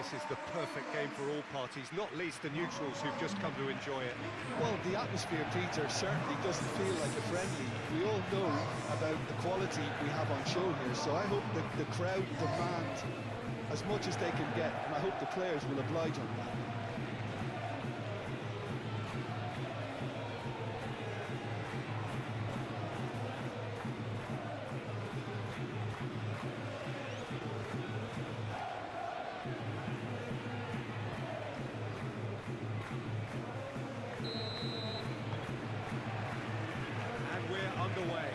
This is the perfect game for all parties, not least the neutrals who've just come to enjoy it. Well, the atmosphere, Peter, certainly doesn't feel like a friendly. We all know about the quality we have on show here, so I hope that the crowd demand as much as they can get, and I hope the players will oblige on that. Underway.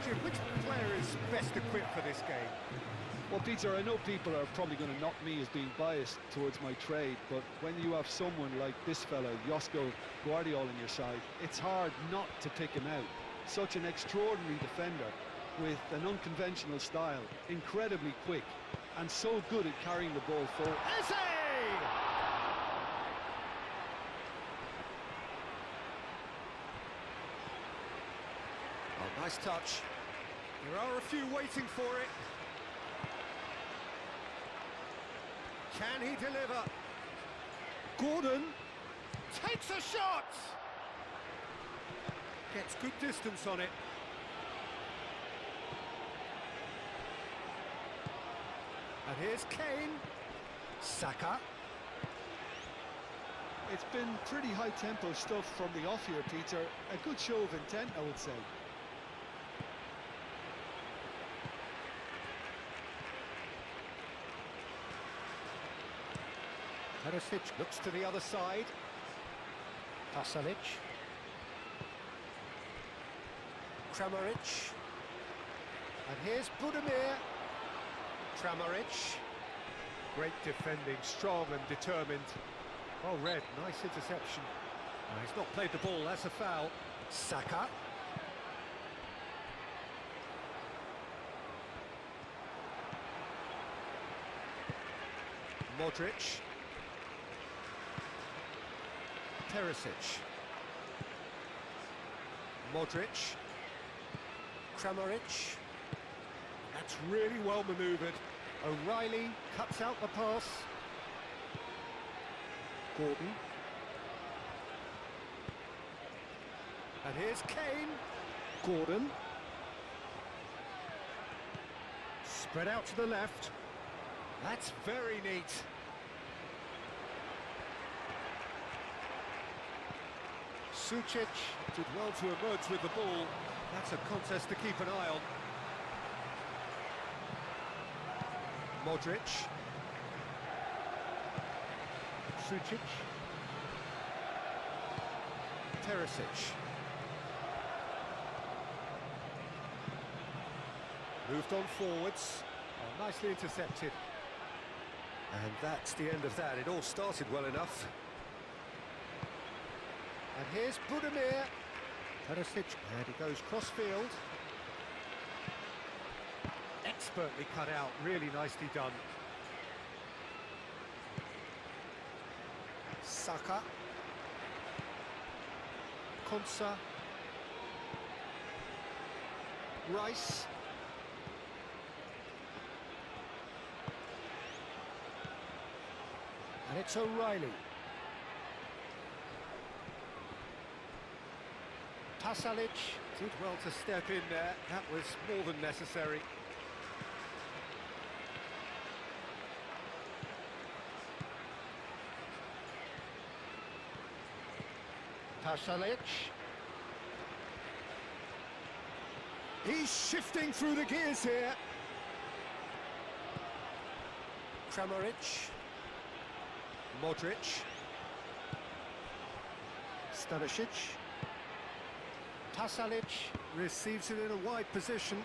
Jim, which player is best equipped for this game? Well, Peter, I know people are probably going to knock me as being biased towards my trade, but when you have someone like this fella, Josko Guardiola, on your side, it's hard not to pick him out. Such an extraordinary defender with an unconventional style, incredibly quick, and so good at carrying the ball forward. Eze! Oh, nice touch. There are a few waiting for it. Can he deliver? Gordon takes a shot! Gets good distance on it. And here's Kane. Saka. It's been pretty high-tempo stuff from the off here, Peter. A good show of intent, I would say. Perisic looks to the other side. Pasalic. Kramaric. And here's Budimir. Kramaric. Great defending, strong and determined. Well read, nice interception. He's not played the ball, that's a foul. Saka. Modric. Perisic. Modric. Kramaric. That's really well manoeuvred. O'Reilly cuts out the pass. Gordon. And here's Kane. Gordon. Spread out to the left. That's very neat. Sucic did well to emerge with the ball. That's a contest to keep an eye on. Modric. Sucic. Perisic. Moved on forwards. Oh, nicely intercepted. And that's the end of that. It all started well enough. And here's Budimir. Perisic, and he goes cross-field. Expertly cut out, really nicely done. Saka. Konsa. Rice. And it's O'Reilly. Pasalic did well to step in there. That was more than necessary. Pasalic. He's shifting through the gears here. Kramaric. Modric. Stanisic. Pasalic receives it in a wide position.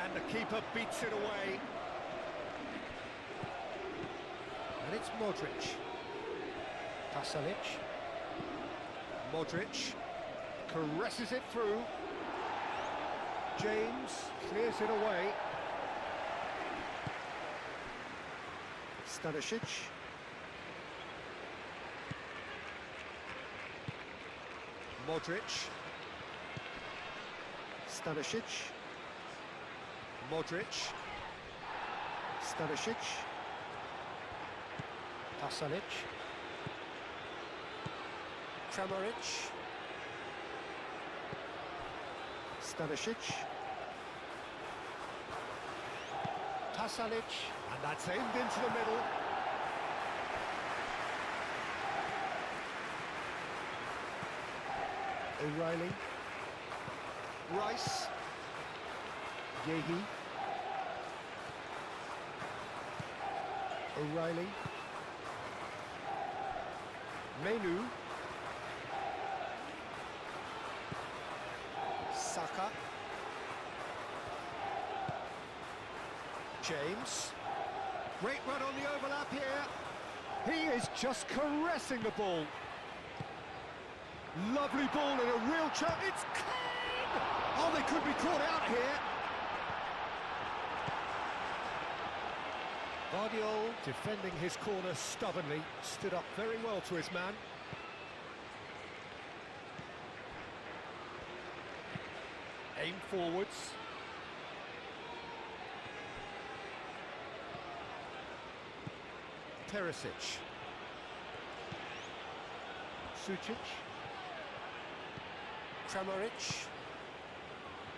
And the keeper beats it away. And it's Modric. Pasalic. Modric caresses it through. James clears it away. Stanisic. Modric. Stanisic. Modric. Stanisic. Pasalic. Kramaric. Stanisic. Pasalic. And that's aimed into the middle. O'Reilly. Rice. Yehi. O'Reilly. Menu. Saka. James. Great run on the overlap here. He is just caressing the ball. Lovely ball and a real chance. It's clean! Oh, they could be caught out here. Guardiola, defending his corner stubbornly, stood up very well to his man. Aim forwards. Perisic. Sucic. Kramaric.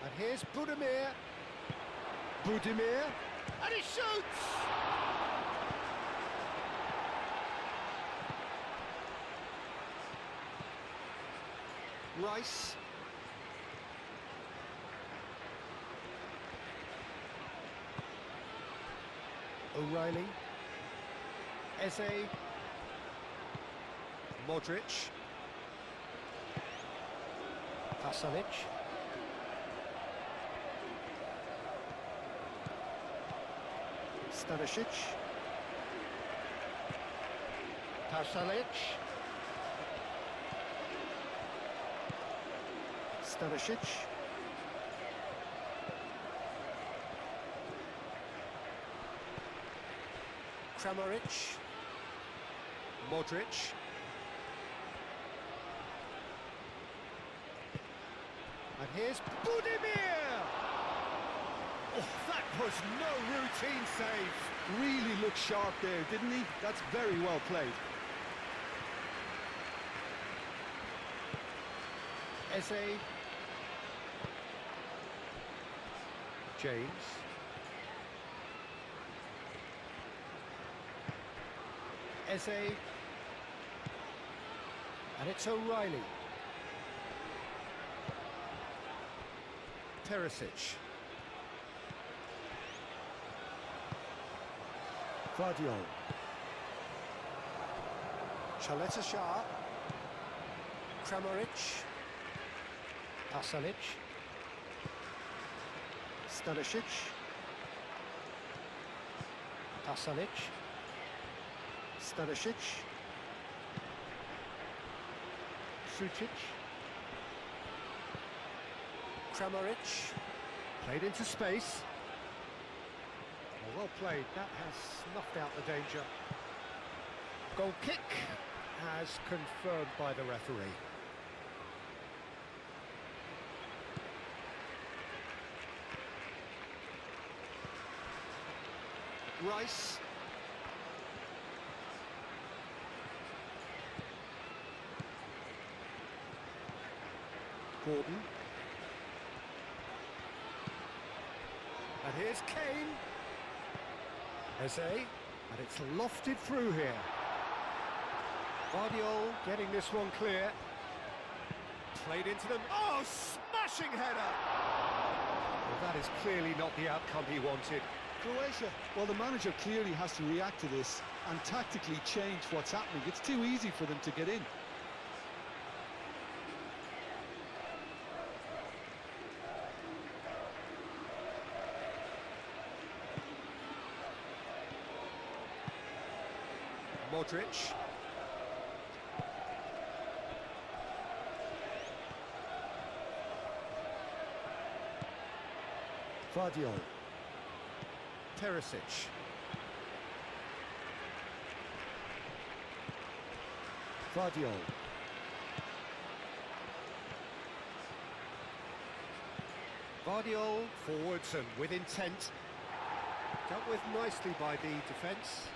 And here's Budimir. Budimir. And he shoots! Rice. O'Reilly. Eze. Modric. Pasalic. Stanisic. Pasalic. Stanisic. Kramaric. Modric. And here's Budimir! Oh, that was no routine save. Really looked sharp there, didn't he? That's very well played. Eze. James. Eze. And it's O'Reilly. Perisic. Guardiola. Chaleta Shah. Kramaric. Pasalic. Stanisic. Pasalic. Stanisic. Sucic. Kramaric. Played into space. Well played, that has snuffed out the danger. Goal kick as confirmed by the referee. Rice. Gordon. And here's Kane. Eze, and it's lofted through here. Guardiola getting this one clear. Played into them. Oh, smashing header! Well, that is clearly not the outcome he wanted. Croatia, well, the manager clearly has to react to this and tactically change what's happening. It's too easy for them to get in. Modric. Guardiola. Perisic. Guardiola. Vardiol forwards and with intent. Dealt with nicely by the defence.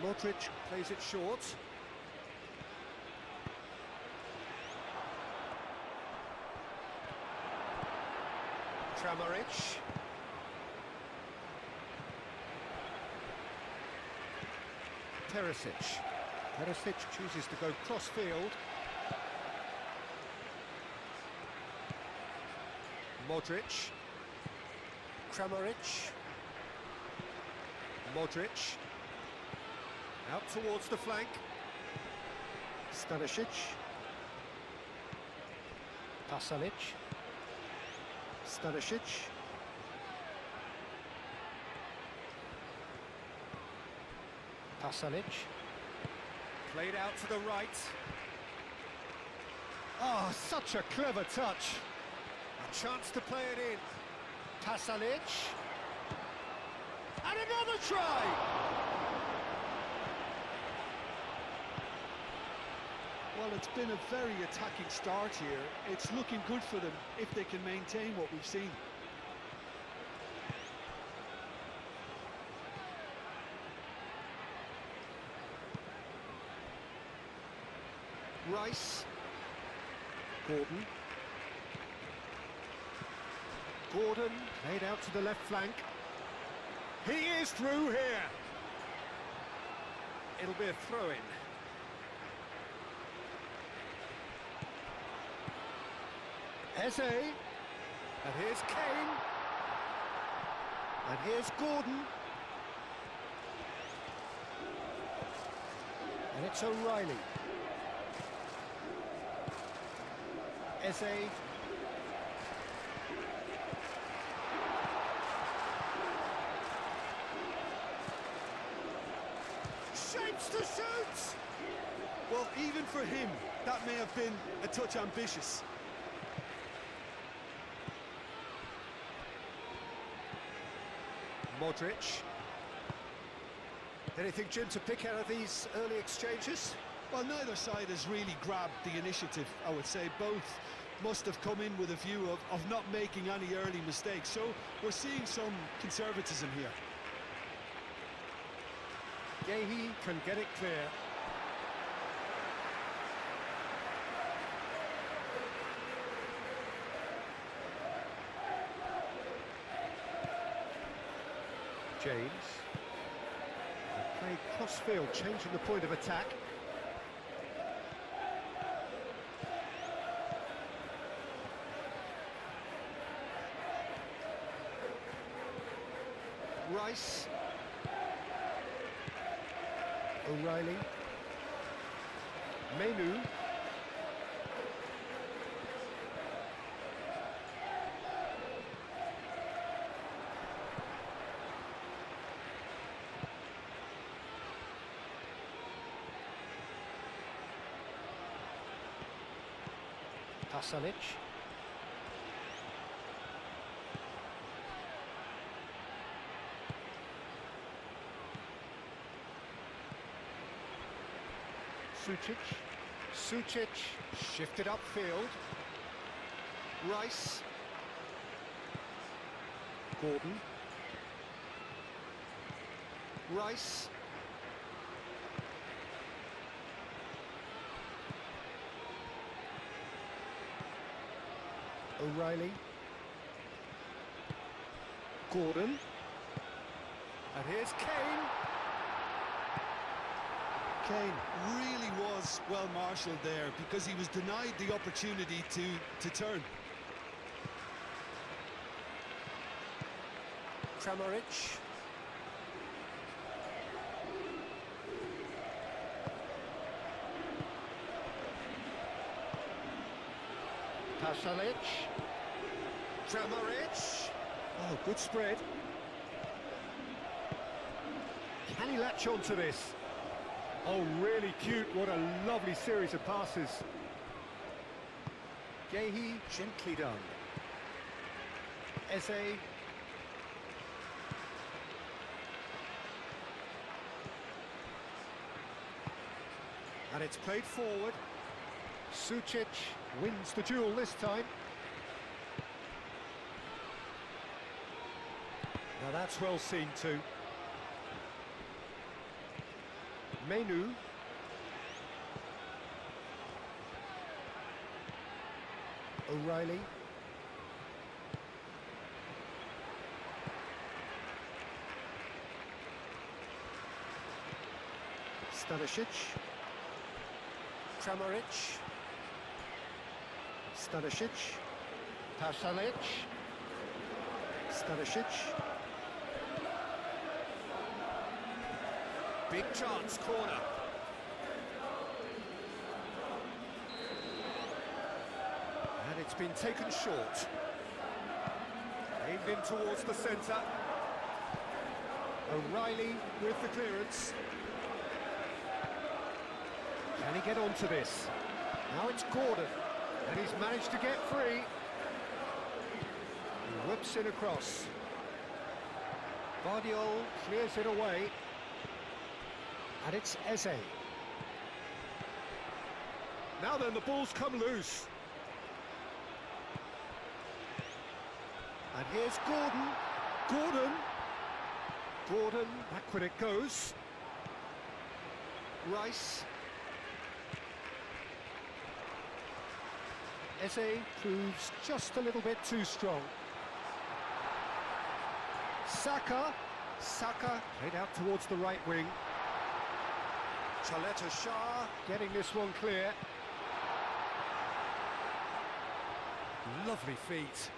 Modric plays it short. Kramaric. Perisic. Perisic chooses to go cross-field. Modric. Kramaric. Modric. Out towards the flank. Stanisic. Pasalic. Stanisic. Pasalic. Played out to the right. Oh, such a clever touch. A chance to play it in. Pasalic. And another try! Well, it's been a very attacking start here. It's looking good for them if they can maintain what we've seen. Rice. Gordon. Gordon played out to the left flank. He is through here. It'll be a throw-in. Eze. And here's Kane. And here's Gordon. And it's O'Reilly. Eze. Shapes to shoot! Well, even for him, that may have been a touch ambitious. Modric. Anything, Jim, to pick out of these early exchanges? Well, neither side has really grabbed the initiative, I would say. Both must have come in with a view of not making any early mistakes. So we're seeing some conservatism here. Gehi can get it clear. James. They play cross-field, changing the point of attack. Rice. O'Reilly. Menu. Pasalic. Sucic shifted upfield. Rice. Gordon. Rice. O'Reilly. Gordon. And here's Kane. Kane really was well marshalled there because he was denied the opportunity to turn. Kramaric. Pasalic. Kramaric. Oh, good spread. Can he latch on to this? Oh, really cute. What a lovely series of passes. Gehi, gently done. Eze. And it's played forward. Sucic wins the duel this time. Now that's well seen too. Menu. O'Reilly. Stanisic. Kramaric. Stanisic. Pasalic. Stanisic. Big chance, corner. And it's been taken short. Aimed in towards the centre. O'Reilly with the clearance. Can he get onto this? Now it's Gordon, and he's managed to get free. He whips it across. Guardiola clears it away. And it's Eze. Now then, the ball's come loose. And here's Gordon. Gordon, back when it goes. Rice. Eze proves just a little bit too strong. Saka played out towards the right wing. Shah getting this one clear. Lovely feet.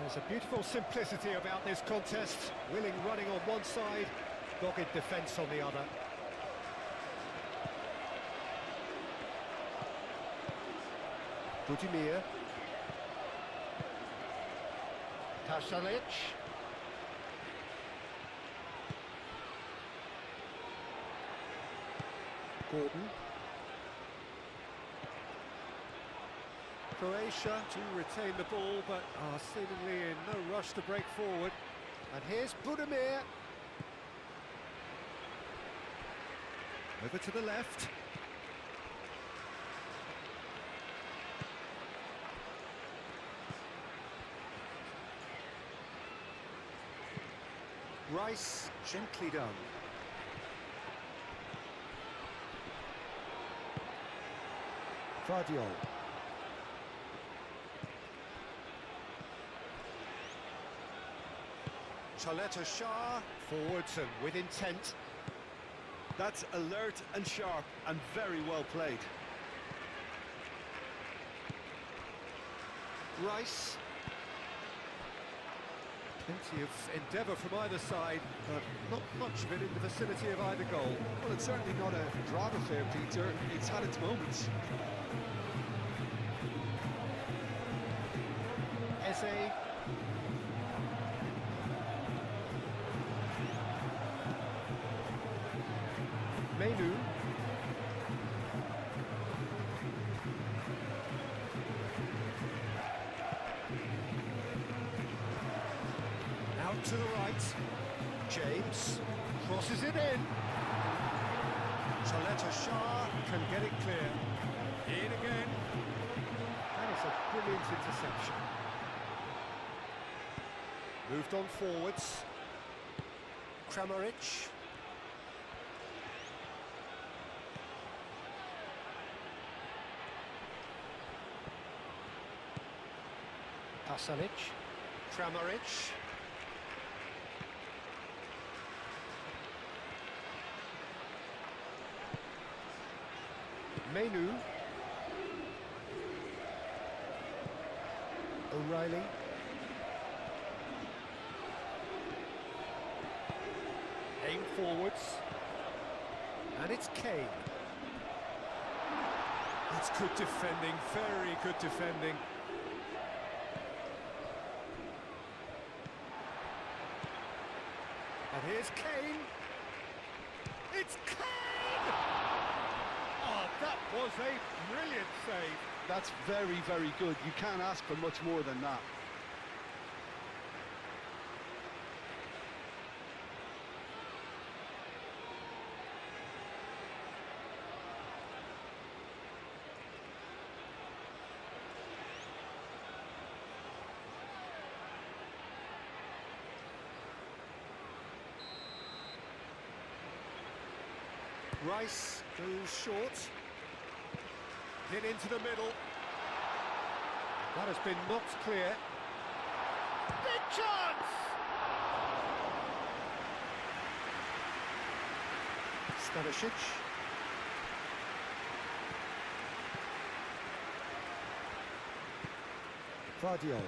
There's a beautiful simplicity about this contest. Willing running on one side, dogged defence on the other. Budimir. Pasalic. Gordon. Croatia to retain the ball, but are seemingly in no rush to break forward. And here's Budimir. Over to the left. Rice, gently done. Guardiola. Shah forwards and with intent. That's alert and sharp and very well played. Rice. Plenty of endeavour from either side, but not much of it in the vicinity of either goal. Well, it's certainly not a drama affair, Peter. It's had its moments. Eze. Menu. Out to the right. James crosses it in. Shah can get it clear. In again. That is a brilliant interception. Moved on forwards. Kramaric. Pasalic. Kramaric. Menu. O'Reilly. Aim forwards. And it's Kane. That's good defending, very good defending. And here's Kane. It's Kane! Oh, that was a brilliant save. That's very, very good. You can't ask for much more than that. Rice goes short. Hit into the middle. That has been knocked clear. Big chance! Stanisic. Vardiol.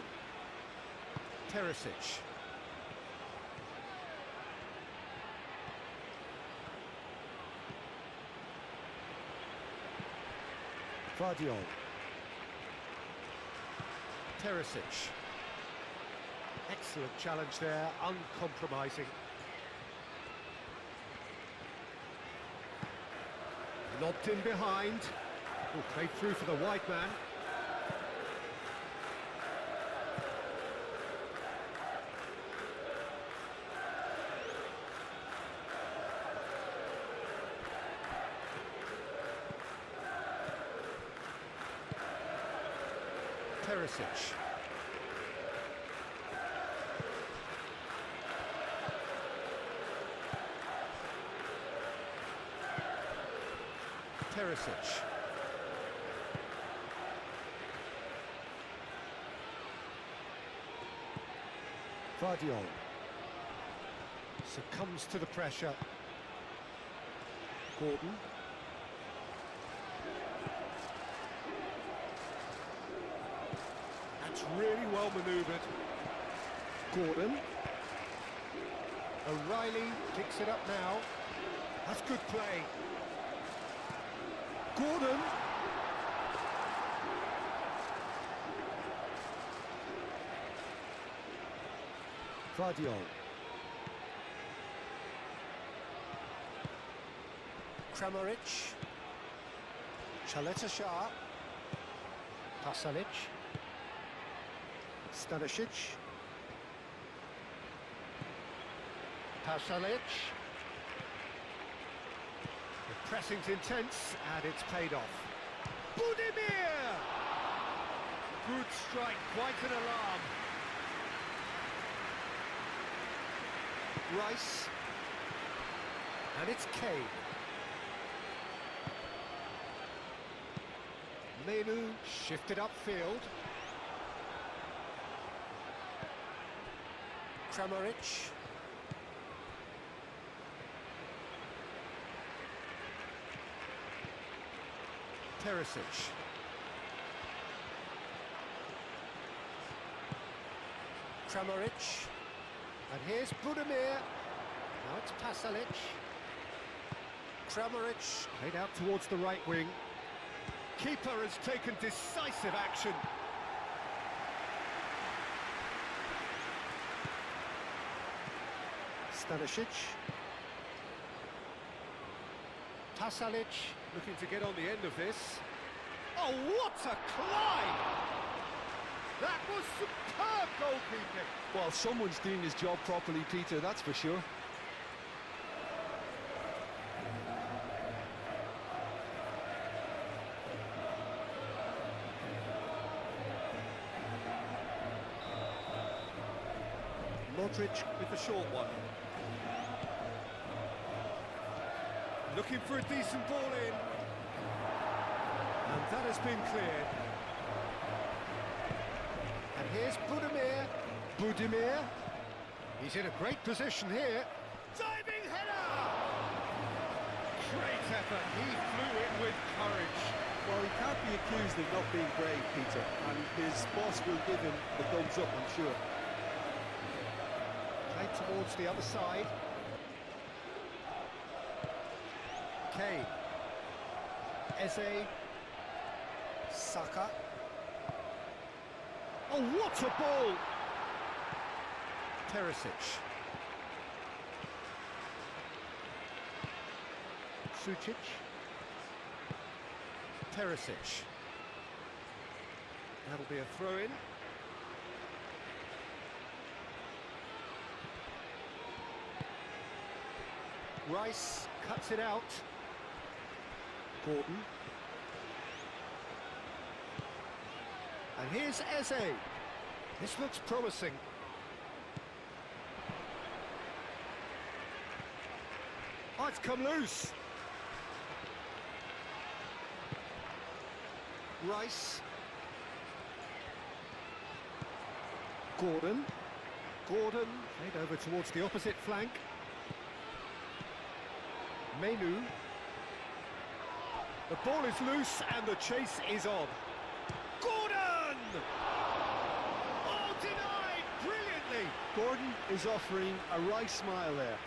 Teresic. Vardiol. Teresic. Excellent challenge there, uncompromising. Lobbed in behind. Oh, played through for the wide man. Teresic. Teresic. Vardiol. Succumbs to the pressure. Gordon. That's really well manoeuvred. Gordon. O'Reilly picks it up now. That's good play. Gordon. Vardiol. Kramaric. Chaleta Shah. Pasalic. Stanisic. Pasalic. The pressing's intense, and it's paid off. Budimir! Good strike, quite an alarm. Rice. And it's Kane. Menu shifted upfield. Kramaric. Teresic. Kramaric. And here's Budimir. Now it's Pasalic. Kramaric played out towards the right wing. Keeper has taken decisive action. Stanisic. Pasalic looking to get on the end of this. Oh, what a climb! That was superb goalkeeping. Well, someone's doing his job properly, Peter, that's for sure. Modric with the short one. Looking for a decent ball in. And that has been cleared. And here's Budimir. Budimir. He's in a great position here. Diving header! Great effort. He flew it with courage. Well, he can't be accused of not being brave, Peter, and his boss will give him the thumbs up, I'm sure. Played towards the other side. Kane. Eze. Saka. Oh, what a ball! Teresic. Sucic. Teresic. That'll be a throw-in. Rice cuts it out. Gordon. And here's Eze. This looks promising. Oh, it's come loose. Rice. Gordon. Gordon, played over towards the opposite flank. Menu. The ball is loose and the chase is on. Gordon! Oh, denied brilliantly! Gordon is offering a right smile there.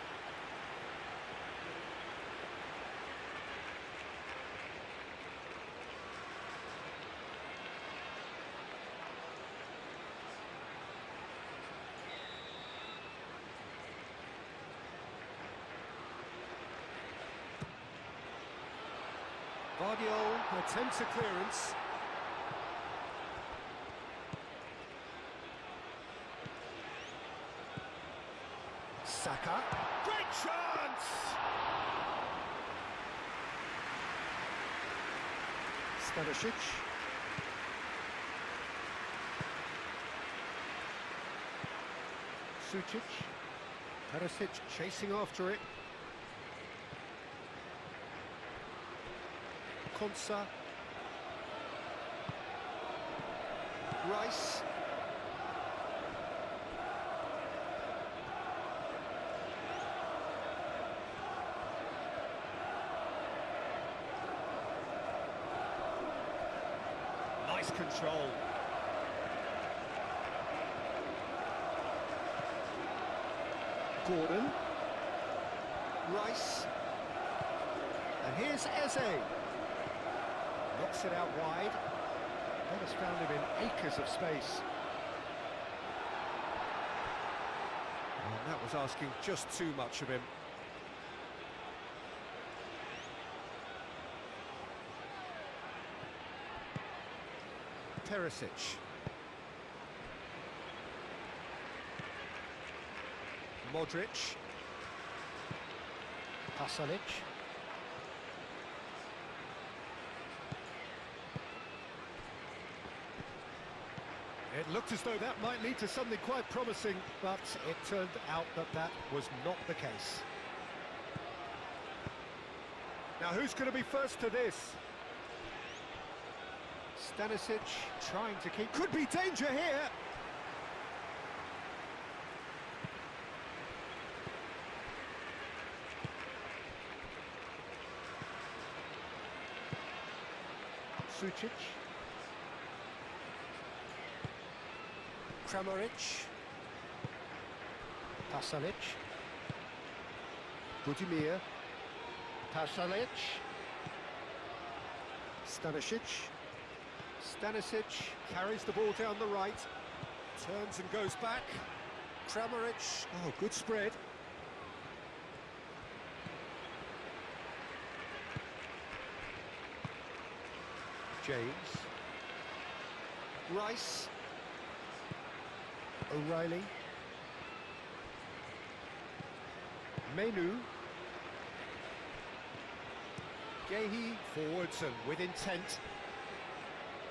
Guardiola attempts a clearance. Saka. Great chance! Stanisic. Sucic. Perisic chasing after it. Konsa. Rice. Nice control. Gordon. Rice. And here's Eze. Knocks it out wide. That has found him in acres of space. And that was asking just too much of him. Perisic. Modric. Pasalic. It looked as though that might lead to something quite promising, but it turned out that that was not the case. Now who's going to be first to this? Stanisic trying to keep... Could be danger here! Sucic. Kramaric. Pasalic. Budimir. Pasalic. Stanisic. Stanisic carries the ball down the right. Turns and goes back. Kramaric. Oh, good spread. James. Rice. O'Reilly. Menu. Gehi forwards and with intent.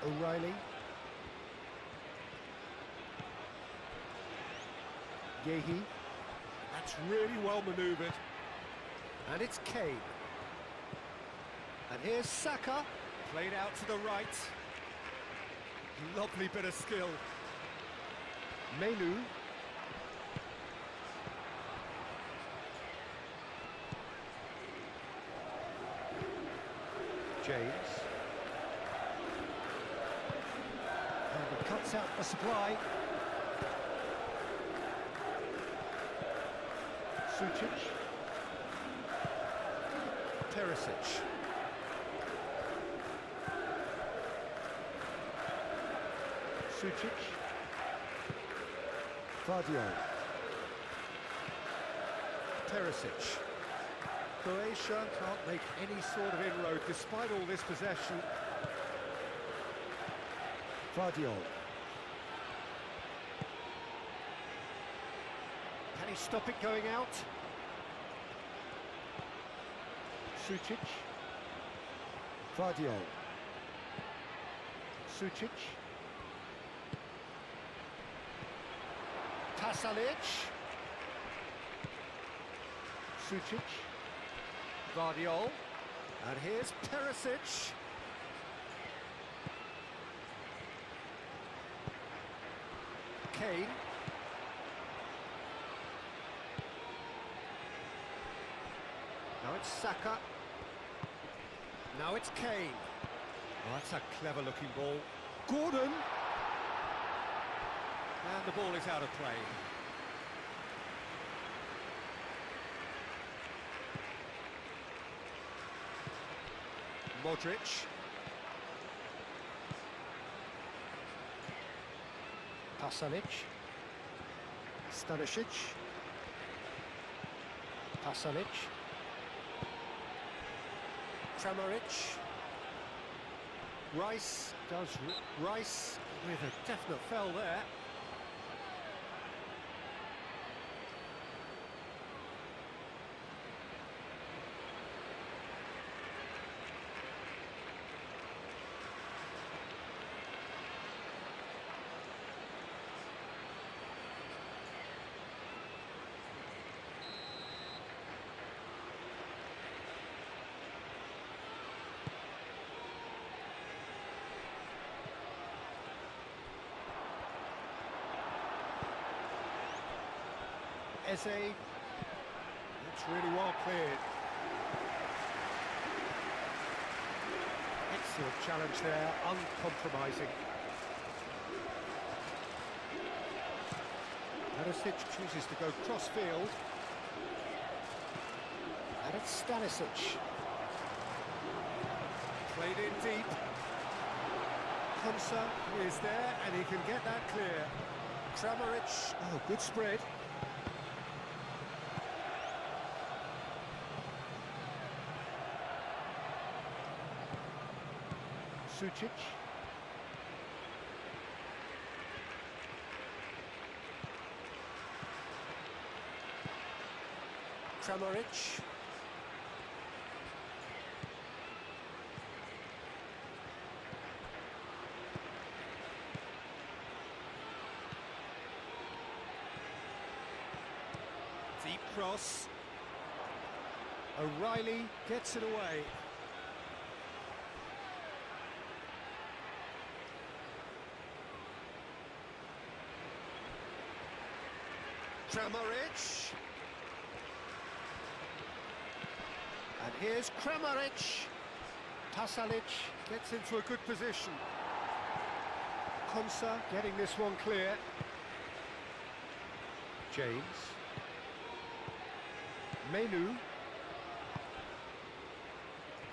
O'Reilly. Gehi. That's really well manoeuvred. And it's Kane. And here's Saka. Played out to the right. Lovely bit of skill. Menu. James. And he cuts out the supply. Sucic. Perisic. Sucic. Guardiola. Perisic. Croatia can't make any sort of inroad despite all this possession. Guardiola. Can he stop it going out? Sucic. Guardiola. Sucic. Pasalic. Sucic. Guardiola. And here's Perisic. Kane. Now it's Saka. Now it's Kane. Oh, that's a clever-looking ball. Gordon! And the ball is out of play. Modric. Pasalic. Stanisic. Pasalic. Kramaric. Rice does Rice with a definite foul there. Eze, it's really well cleared. Excellent challenge there, uncompromising. Perisic chooses to go cross-field. And it's Stanisic. Played in deep. Konsa is there, and he can get that clear. Kramaric, oh, good spread. Sucic. Kramaric. Deep cross. O'Reilly gets it away. Kramaric. And here's Kramaric. Pasalic gets into a good position. Konsa getting this one clear. James. Menu.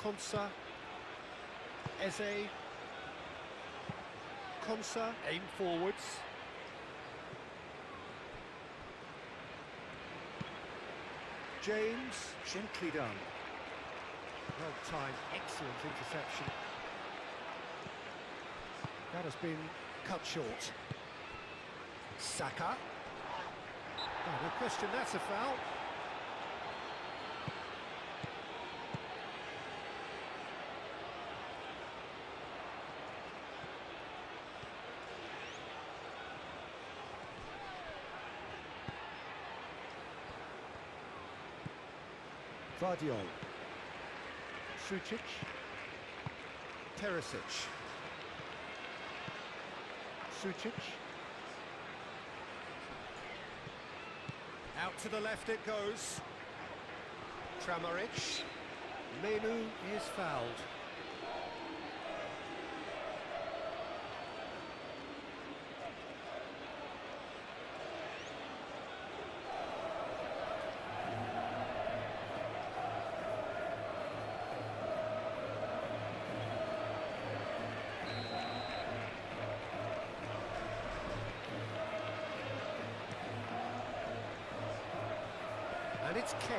Konsa. Eze. Konsa, aim forwards. James, gently done. Well timed, excellent interception. That has been cut short. Saka. Oh, no question, that's a foul. Vardiol. Sucic. Perisic. Sucic. Out to the left it goes. Kramaric. Menu is fouled. And it's Kane.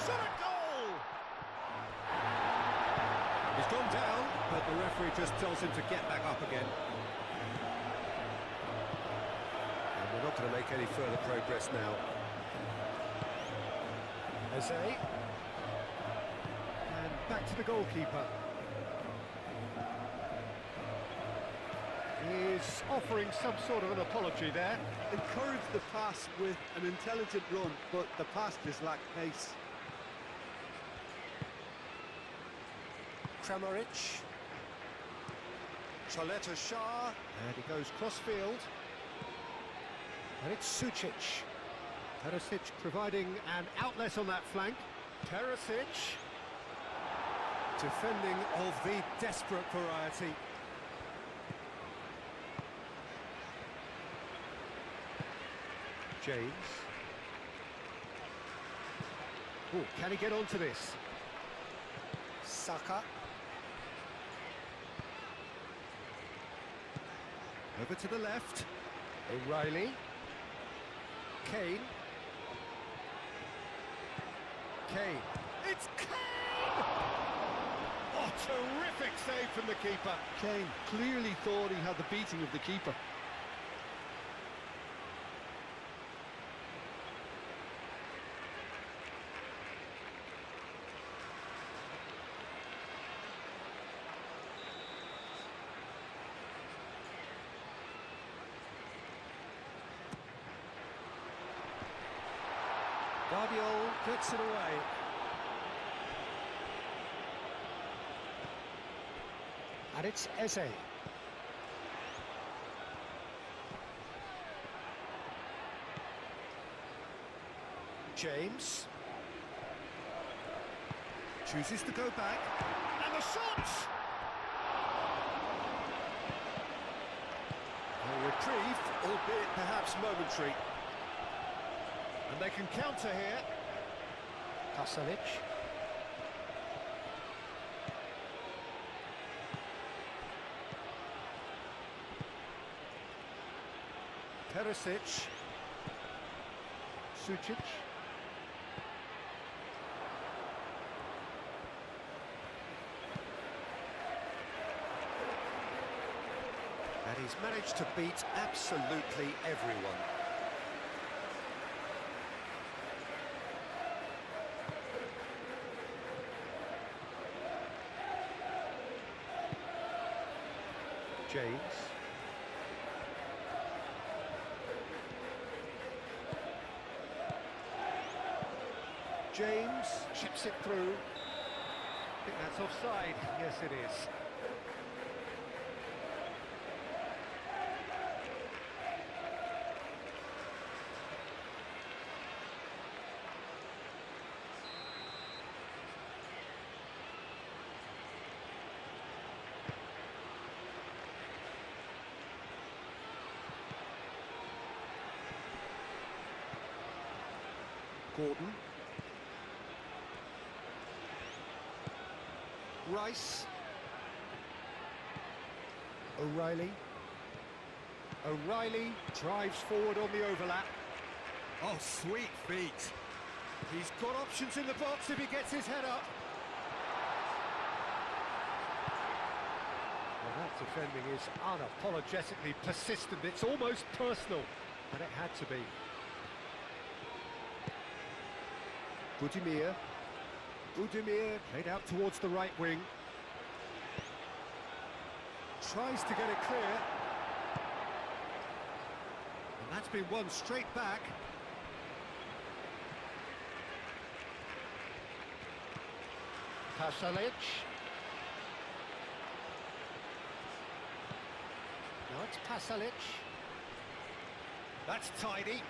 Shot a goal! He's gone down, but the referee just tells him to get back up again. And we're not going to make any further progress now. Eze. And back to the goalkeeper. He's offering some sort of an apology there. Encourage the pass with an intelligent run, but the pass just lacked pace. Kramaric. Choleta Shah. And he goes cross-field. And it's Sucic. Perisic providing an outlet on that flank. Perisic. Defending of the desperate variety. James. Oh, can he get onto this? Saka. Over to the left. O'Reilly. Kane. Kane. It's Kane! Oh, terrific save from the keeper. Kane clearly thought he had the beating of the keeper. Guardiola gets it away. And it's Eze. James. Chooses to go back. And the shot! A reprieve, albeit perhaps momentary. And they can counter here. Pasalic. Perisic. Sucic. And he's managed to beat absolutely everyone. James. James chips it through. I think that's offside. Yes, it is. Gordon. Rice. O'Reilly. O'Reilly drives forward on the overlap. Oh, sweet feet. He's got options in the box if he gets his head up. Well, that defending is unapologetically persistent. It's almost personal, and it had to be. Budimir. Budimir played out towards the right wing. Tries to get it clear. And that's been won straight back. Pasalic. Now it's Pasalic. That's tidy.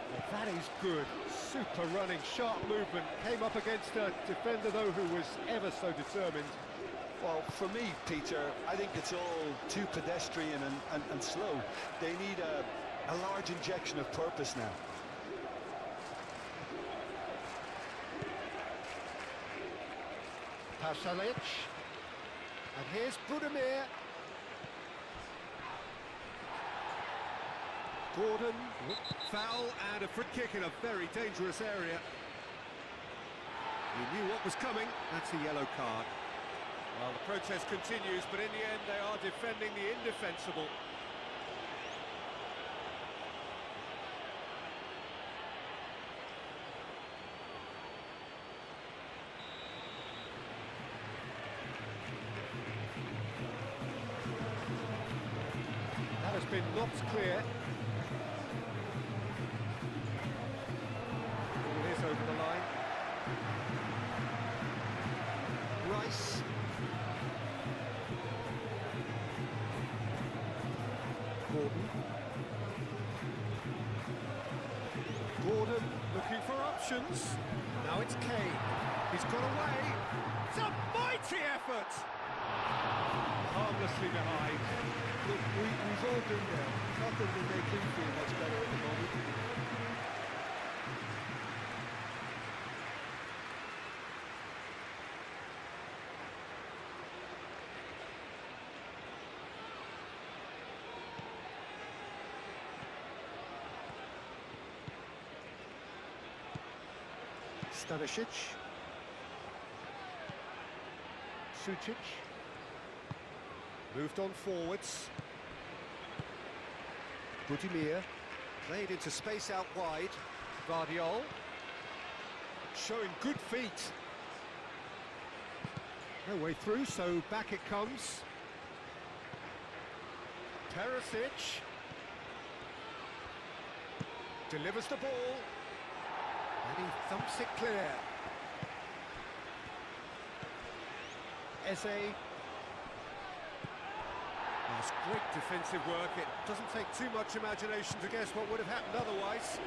Well, that is good. Super running, sharp movement. Came up against a defender, though, who was ever so determined. Well, for me, Peter, I think it's all too pedestrian and slow. They need a large injection of purpose now. Pasalic. And here's Budimir. Gordon. Foul and a free kick in a very dangerous area. He knew what was coming. That's a yellow card. Well, the protest continues, but in the end they are defending the indefensible. That has been knocked clear. It is over the line. Rice. Gordon. options. Now it's Kane. He's got away. It's a mighty effort. Harmlessly behind. Look, we've all been there. Not that they make him feel much better at the moment. Stanisic. Sucic. Moved on forwards. Budimir. Played into space out wide. Vardiol. Showing good feet. No way through, so back it comes. Perisic. Delivers the ball. And he thumps it clear. Eze. That's great defensive work. It doesn't take too much imagination to guess what would have happened otherwise.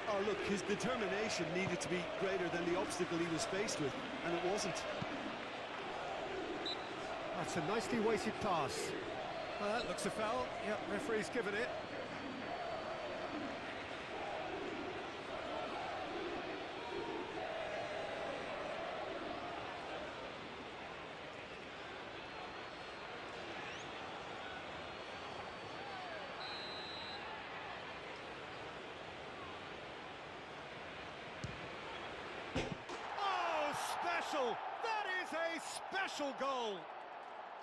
Oh, look, his determination needed to be greater than the obstacle he was faced with, and it wasn't. That's a nicely weighted pass. Well, that looks a foul. Yep, referee's given it. That is a special goal.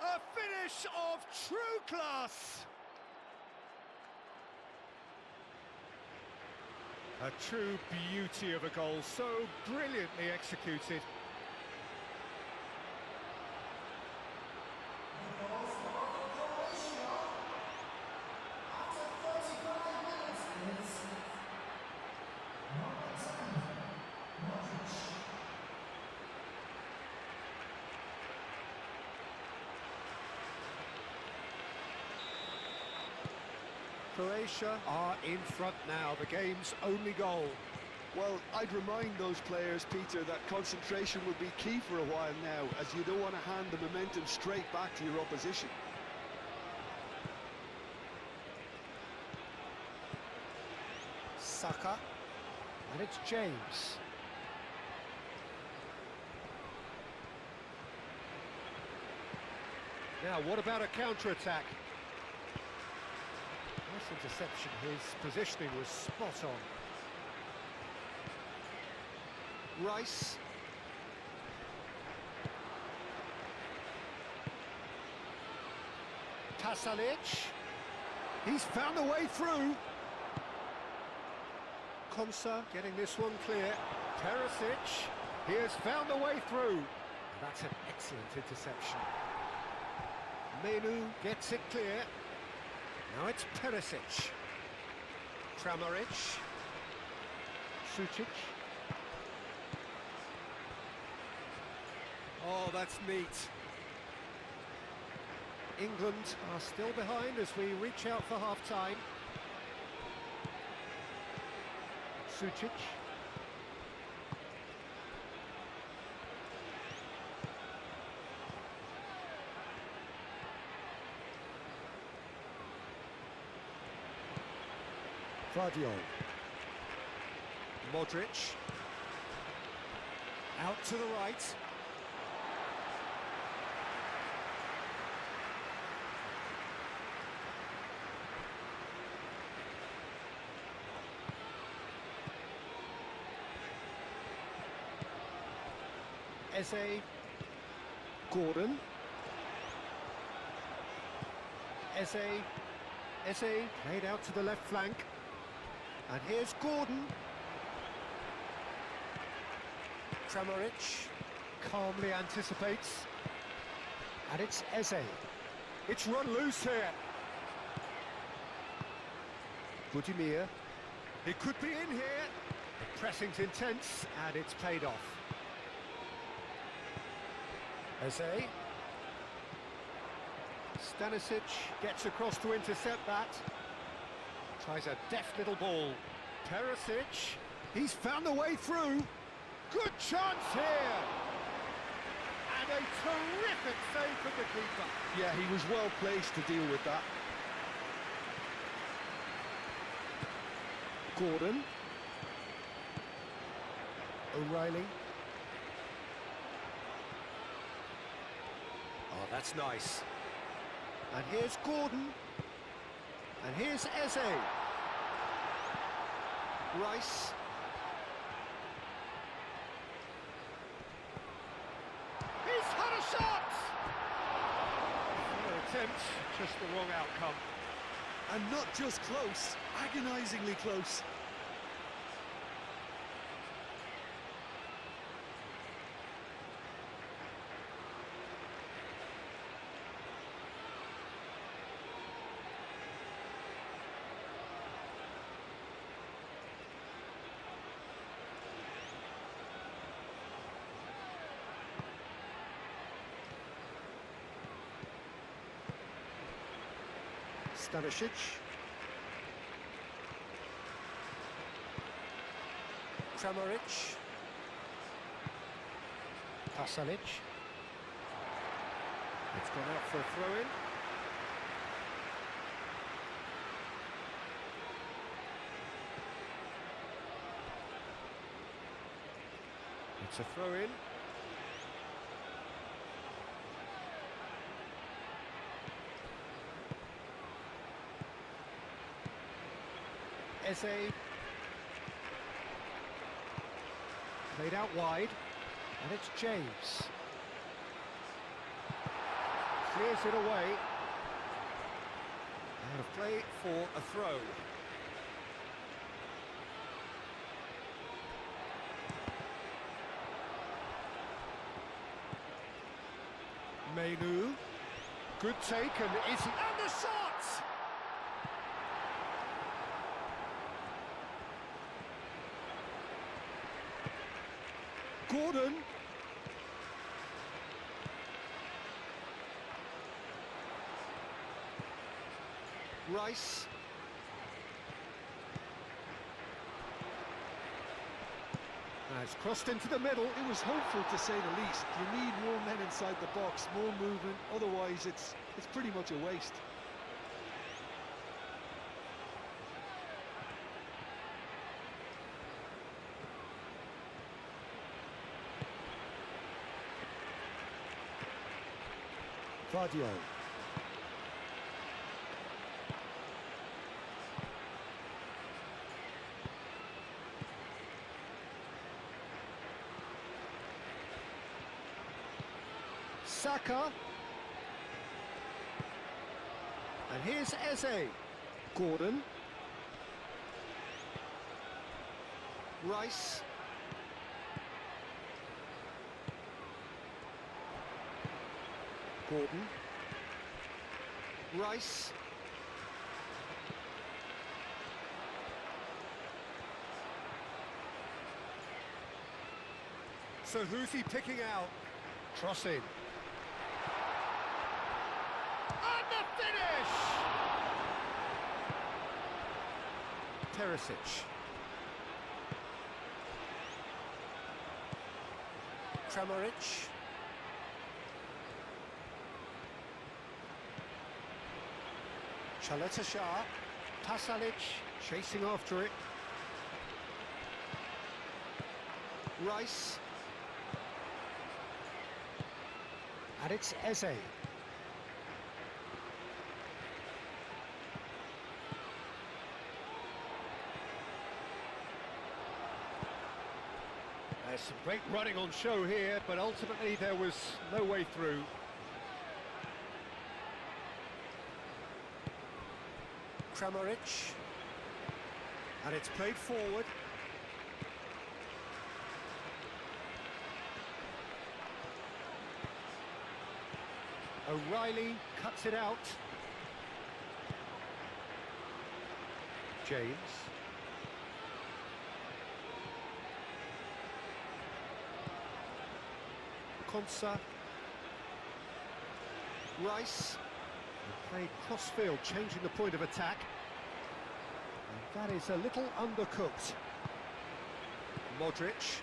A finish of true class. A true beauty of a goal, so brilliantly executed. Croatia are in front now, the game's only goal. Well, I'd remind those players, Peter, that concentration would be key for a while now, as you don't want to hand the momentum straight back to your opposition. Saka, and it's James. Now, what about a counter-attack? Nice interception, his positioning was spot on. Rice. Pasalic. He's found a way through. Konsa getting this one clear. Perisic. He has found a way through. That's an excellent interception. Menu gets it clear. Now it's Perisic. Kramaric. Sucic. Oh, that's neat. England are still behind as we reach out for half-time. Sucic. Vardiol. Modric. Out to the right. Eze. Gordon. Eze. Eze played out to the left flank. And here's Gordon. Kramaric calmly anticipates. And it's Eze. It's run loose here. Budimir. It could be in here. The pressing's intense and it's paid off. Eze. Stanisic gets across to intercept that. Tries a deft little ball. Perisic. He's found the way through. Good chance here. And a terrific save from the keeper. Yeah, he was well placed to deal with that. Gordon. O'Reilly. Oh, that's nice. And here's Gordon. And here's Eze. Rice. He's had a shot! An attempt, just the wrong outcome. And not just close, agonisingly close. Stanisic. Kramaric. Pasalic. It's gone out for a throw-in. It's a throw-in. Eze. Played out wide, and it's James. Clears it away. Out of play for a throw. Menu. Good take, and it's... And the shot! Gordon. Rice. It's crossed into the middle. It was hopeful, to say the least. You need more men inside the box, more movement, otherwise it's pretty much a waste. Vardio. Saka. And here's Eze. Gordon. Rice. Gordon. Rice. So who's he picking out? Crossing. And the finish! Perisic. Kramaric. Shah. Pasalic chasing after it. Rice. And it's Eze. There's some great running on show here, but ultimately there was no way through. Kramaric. And it's played forward. O'Reilly cuts it out. James. Konsa. Rice. And played cross-field, changing the point of attack. And that is a little undercooked. Modric.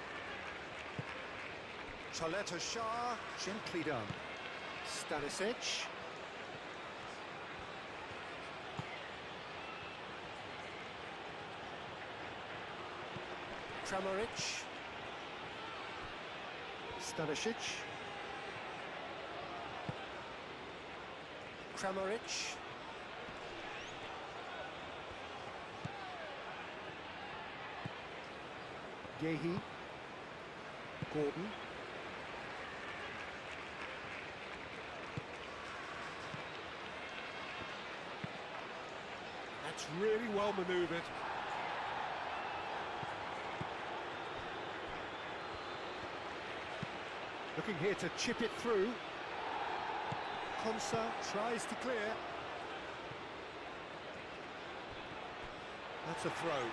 Choleta Shah, gently done. Stanisic. Kramaric. Stanisic. Kramaric. Yehi. Gordon. That's really well manoeuvred. Looking here to chip it through. Konsa tries to clear. That's a throw.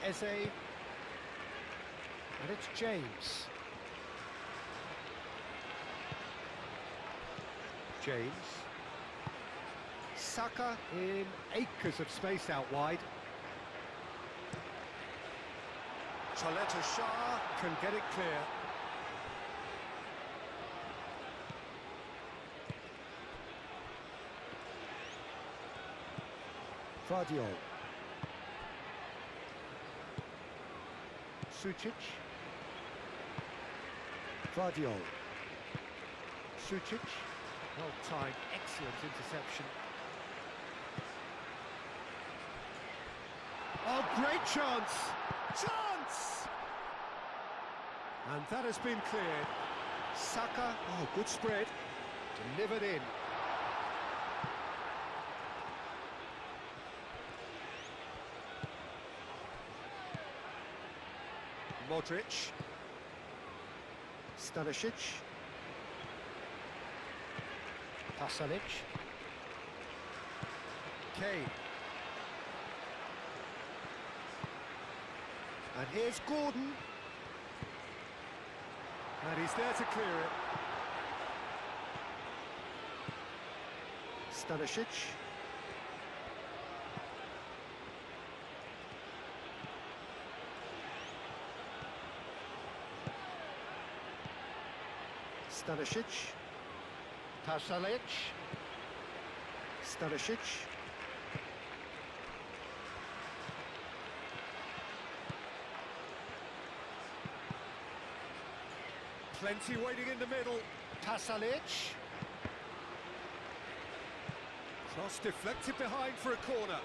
Eze. And it's James. James. Saka in acres of space out wide. Choleta Shah can get it clear. Vardiol. Sucic. Vardiol. Sucic. Well timed, excellent interception. Oh, great chance! Chance! And that has been cleared. Saka, oh, good spread. Delivered in. Modric. Stanisic. Pasalic. Kane. And here's Gordon. And he's there to clear it. Stanisic. Stanisic. Pasalic. Stanisic. Plenty waiting in the middle. Pasalic. Cross deflected behind for a corner.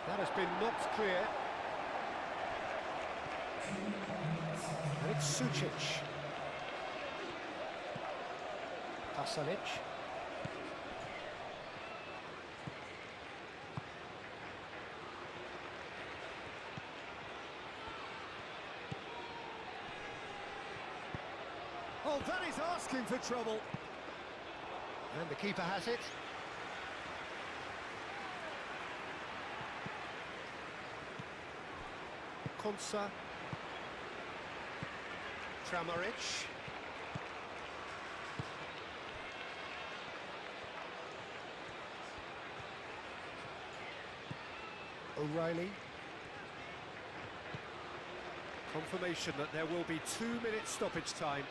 That has been knocked clear. And it's Sucic. Pasalic. Oh, that is asking for trouble. And the keeper has it. Konsa. Kramaric. O'Reilly. Confirmation that there will be 2 minutes stoppage time.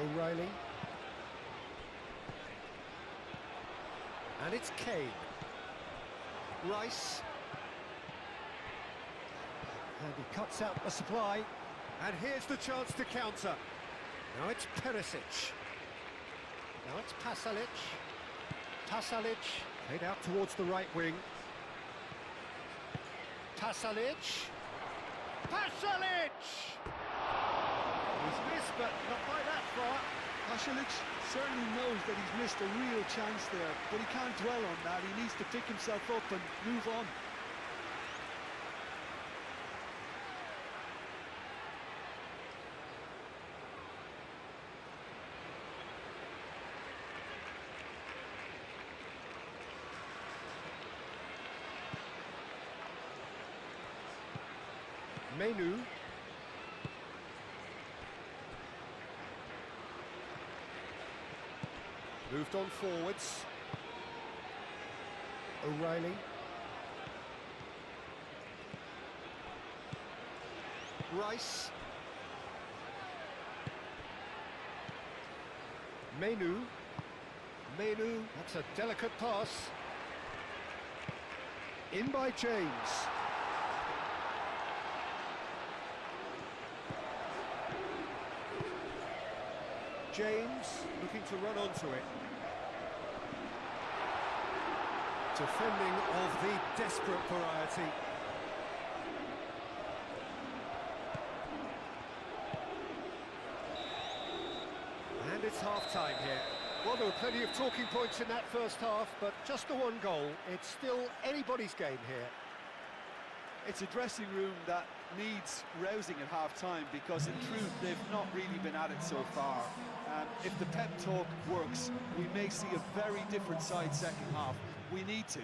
O'Reilly. And it's Kane. Rice. And he cuts out the supply. And here's the chance to counter. Now it's Perisic. Now it's Pasalic. Pasalic. Played out towards the right wing. Pasalic. Pasalic! He's missed, but not by that far. Pasalic certainly knows that he's missed a real chance there, but he can't dwell on that. He needs to pick himself up and move on. Menu. Moved on forwards. O'Reilly. Rice. Menu. That's a delicate pass. In by James. James looking to run onto it. Defending of the desperate variety. And it's half-time here. Well, there were plenty of talking points in that first half, but just the one goal. It's still anybody's game here. It's a dressing room that needs rousing at half-time because, in truth, they've not really been at it so far. If the pep talk works, we may see a very different side second half. We need to.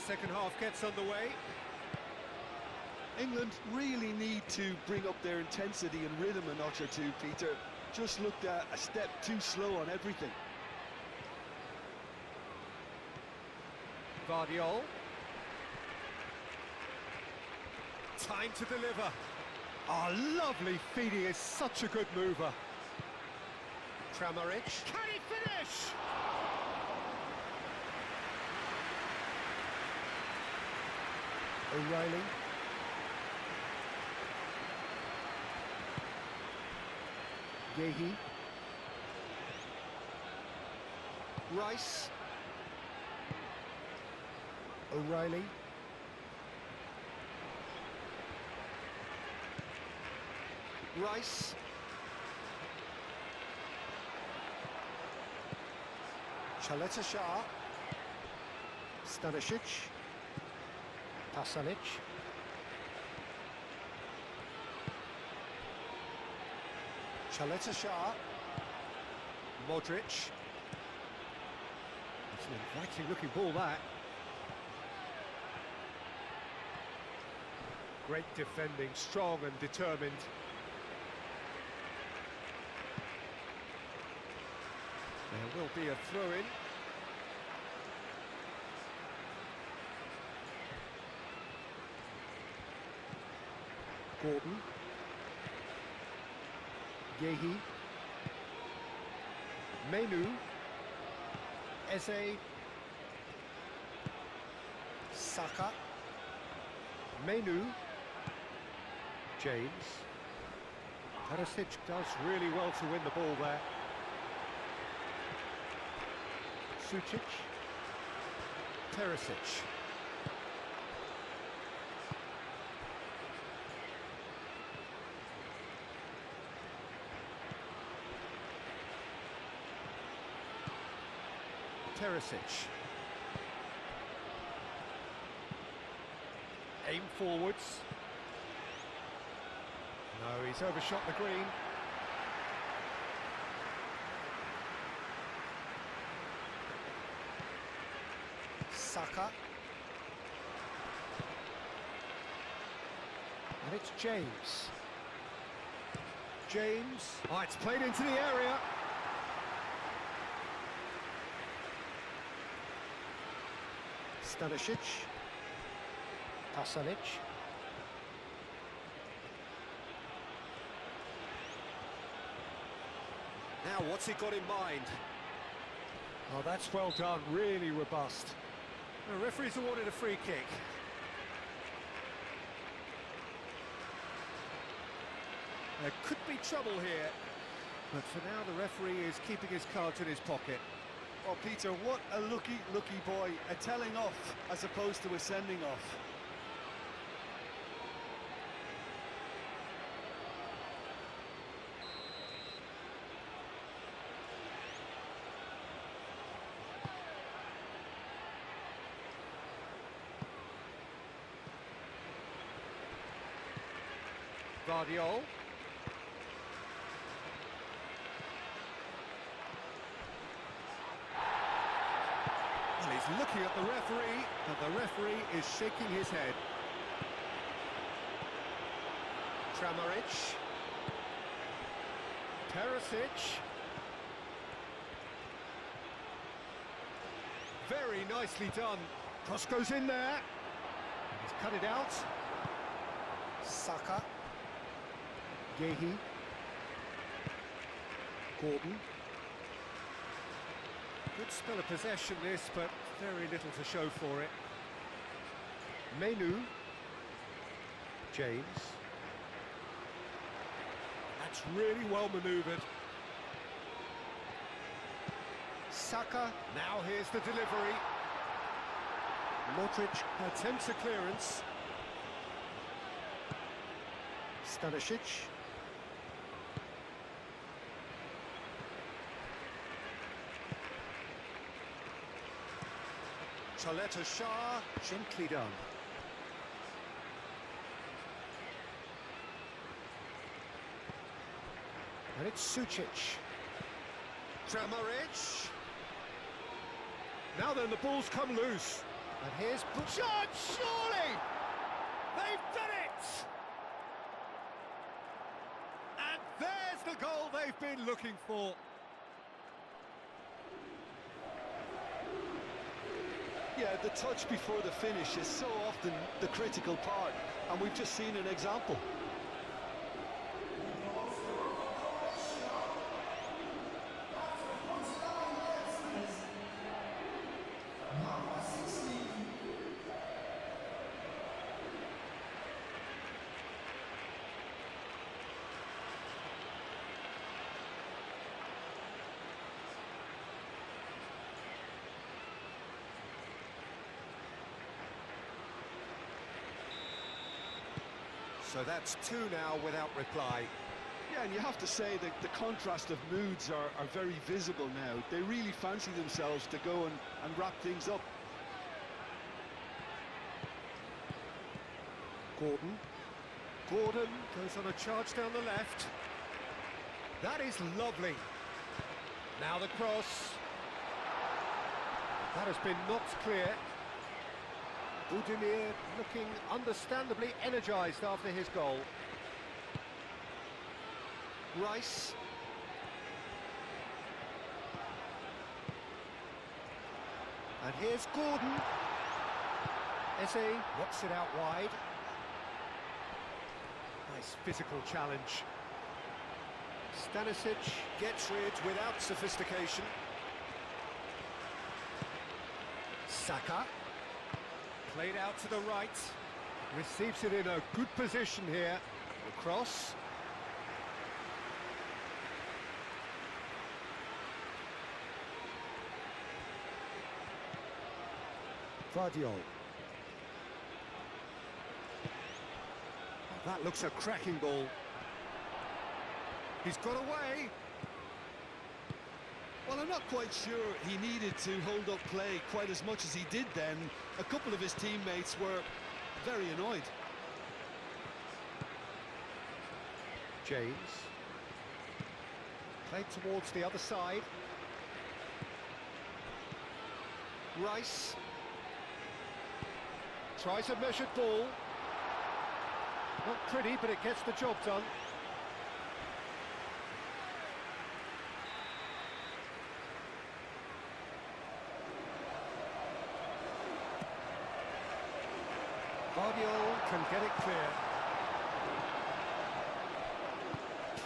second half gets underway. England really need to bring up their intensity and rhythm a notch or two, Peter. Just looked a step too slow on everything. Vardiol. Time to deliver. Oh, lovely feed. He is such a good mover. Kramaric. Can he finish? O'Reilly. Yehi. Rice. O'Reilly. Rice. Chaleta Shah. Stanisic. Pasalic. Chaleta Shah. Modric. It's an inviting looking ball, that. Great defending, strong and determined. There will be a throw-in. Gordon. Yehi. Menu. Eze. Saka. Menu. James. Perisic does really well to win the ball there. Sucic. Perisic. Perisic. Aim forwards. No, he's overshot the green. Saka. And it's James. James. Oh, it's played into the area. Stanisic. Pasalic. Now, what's he got in mind? Oh, that's well done, really robust. The referee's awarded a free kick. There could be trouble here, but for now the referee is keeping his cards in his pocket. Oh, Peter, what a lucky boy. A telling off as opposed to a sending off. Vardiol. Well, he's looking at the referee, and the referee is shaking his head. Kramaric. Perisic. Very nicely done. Cross goes in there. And he's cut it out. Saka. Yehi. Gordon. Good spell of possession this, but very little to show for it. Menu. James. That's really well manoeuvred. Saka. Now here's the delivery. Modric attempts a clearance. Stanisic. Chaleta Shah, gently done. And it's Sucic. Kramaric. Now then, the ball's come loose. And here's shot, surely! They've done it! And there's the goal they've been looking for. Yeah, the touch before the finish is so often the critical part, and we've just seen an example. So that's two now without reply. Yeah, and you have to say that the contrast of moods are very visible now. They really fancy themselves to go and wrap things up. Gordon goes on a charge down the left. That is lovely. Now the cross. That has been knocked clear. Budimir looking understandably energised after his goal. Rice. And here's Gordon. Eze knocks it out wide. Nice physical challenge. Stanisic gets rid without sophistication. Saka. Played out to the right. Receives it in a good position here. The cross. Vardiol. That looks a cracking ball. He's got away. Well, I'm not quite sure he needed to hold up play quite as much as he did then. A couple of his teammates were very annoyed. James. Played towards the other side. Rice. Tries a measured ball. Not pretty, but it gets the job done. Vardiol can get it clear.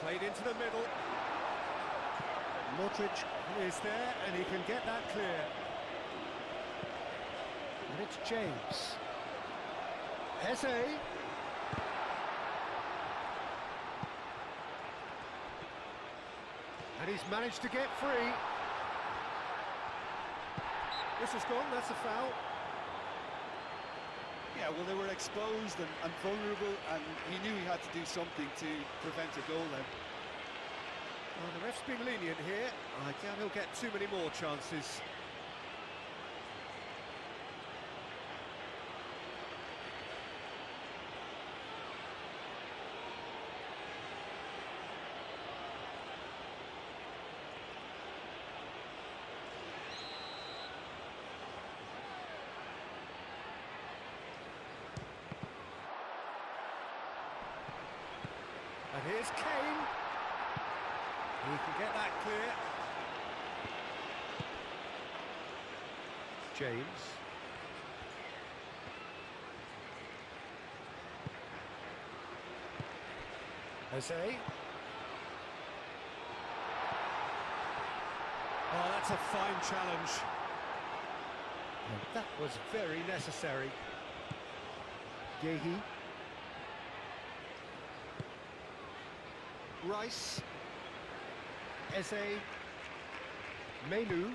Played into the middle. Modric is there, and he can get that clear. And it's James. Eze. And he's managed to get free. This is gone, that's a foul. Yeah, well, they were exposed and vulnerable, and he knew he had to do something to prevent a goal then. Well, the ref's been lenient here. I doubt he'll get too many more chances. And here's Kane. He can get that clear. James. Eze. Oh, that's a fine challenge. And that was very necessary. Yehi. Rice. Eze. Menu.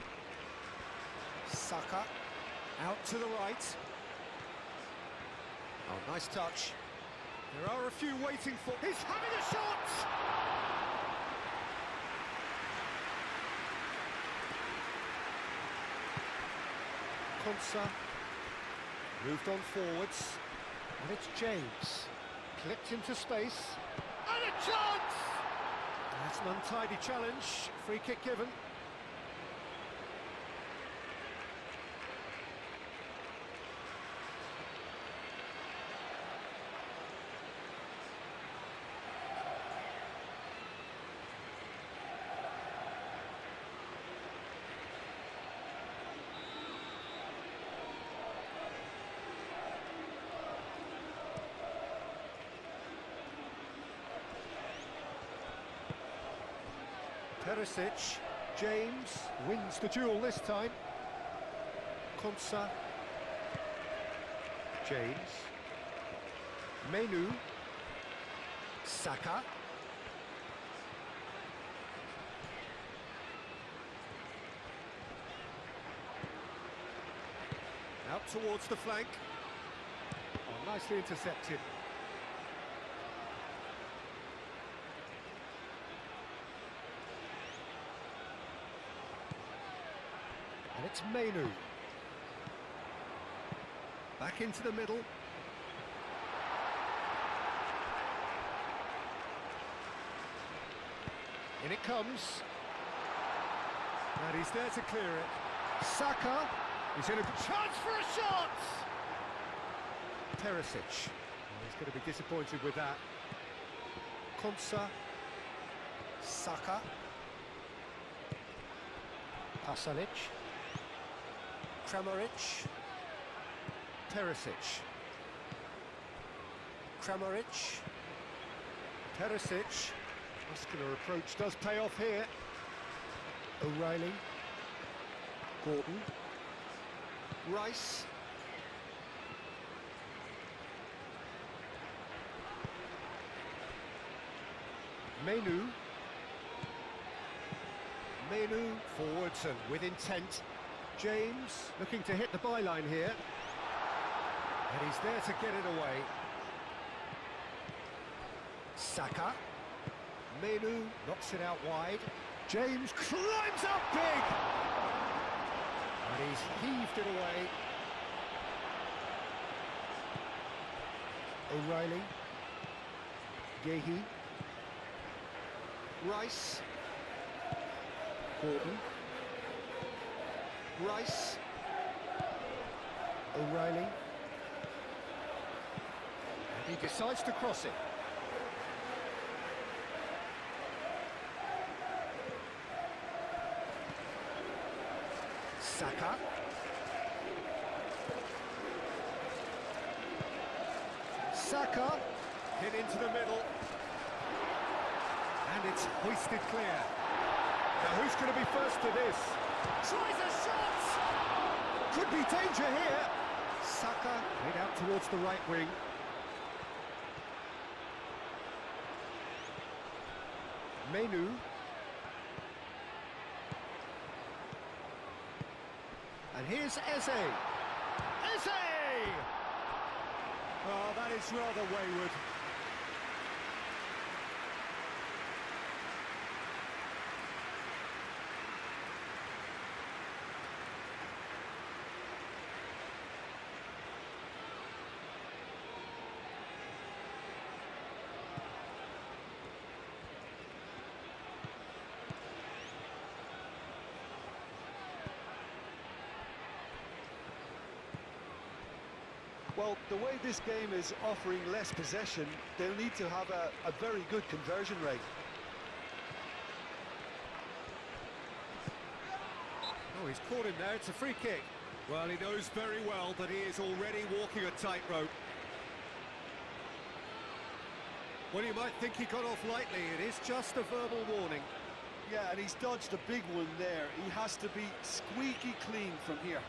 Saka. Out to the right. Oh, nice touch. There are a few waiting for... He's having a shot! Konsa. Moved on forwards. And it's James. Clipped into space. And a chance! That's an untidy challenge. Free kick given. Perisic, James wins the duel this time. Konsa, James, Menu, Saka, out towards the flank. Oh, nicely intercepted. And it's Menu. Back into the middle. In it comes. And he's there to clear it. Saka. He's in a chance for a shot! Perisic. Oh, he's going to be disappointed with that. Konsa. Saka. Pasalic. Kramaric. Perisic. Kramaric. Perisic. Muscular approach does pay off here. O'Reilly. Gordon. Rice. Menu. Menu forwards and with intent. James looking to hit the byline here. And he's there to get it away. Saka. Menu knocks it out wide. James climbs up big! And he's heaved it away. O'Reilly. Gehi. Rice. Gordon. Rice. O'Reilly. And he decides to cross it. Saka. Saka. Hit into the middle. And it's hoisted clear. Now who's going to be first to this? Tries a shot! Could be danger here. Saka played out towards the right wing. Menu. And here's Eze. Eze! Oh, that is rather wayward. Well, the way this game is offering less possession, they'll need to have a very good conversion rate. Oh, he's caught him there. It's a free kick. Well, he knows very well that he is already walking a tightrope. Well, you might think he got off lightly. It is just a verbal warning. Yeah, and he's dodged a big one there. He has to be squeaky clean from here.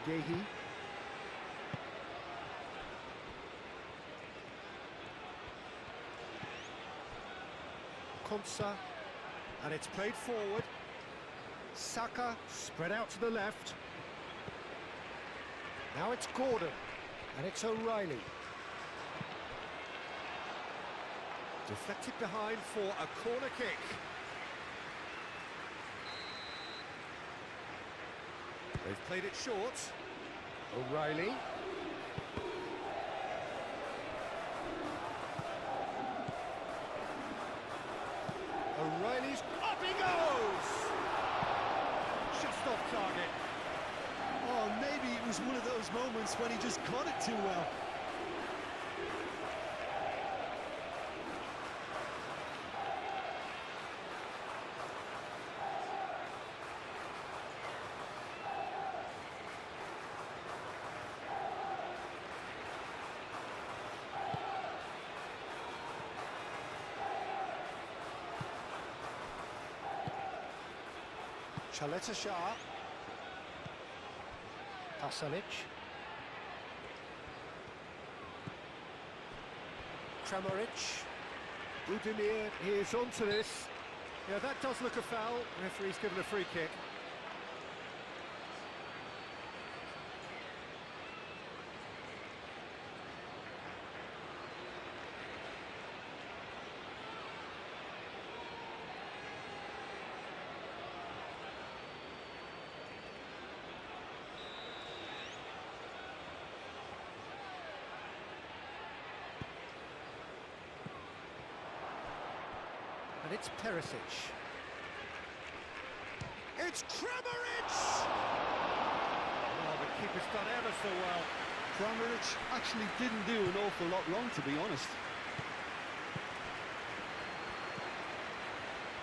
Gehi. Konsa. And it's played forward. Saka spread out to the left. Now it's Gordon. And it's O'Reilly. Deflected behind for a corner kick. They've played it short. O'Reilly. O'Reilly's up he goes! Just off target. Oh, maybe it was was one of those moments when he just caught it too well. Shah. Pasalic. Kramaric. Budimir, he is onto this. Yeah, that does look a foul. Referee's given a free kick. And it's Perisic. It's Kramaric! Oh, the keeper's done ever so well. Kramaric actually didn't do an awful lot wrong, to be honest.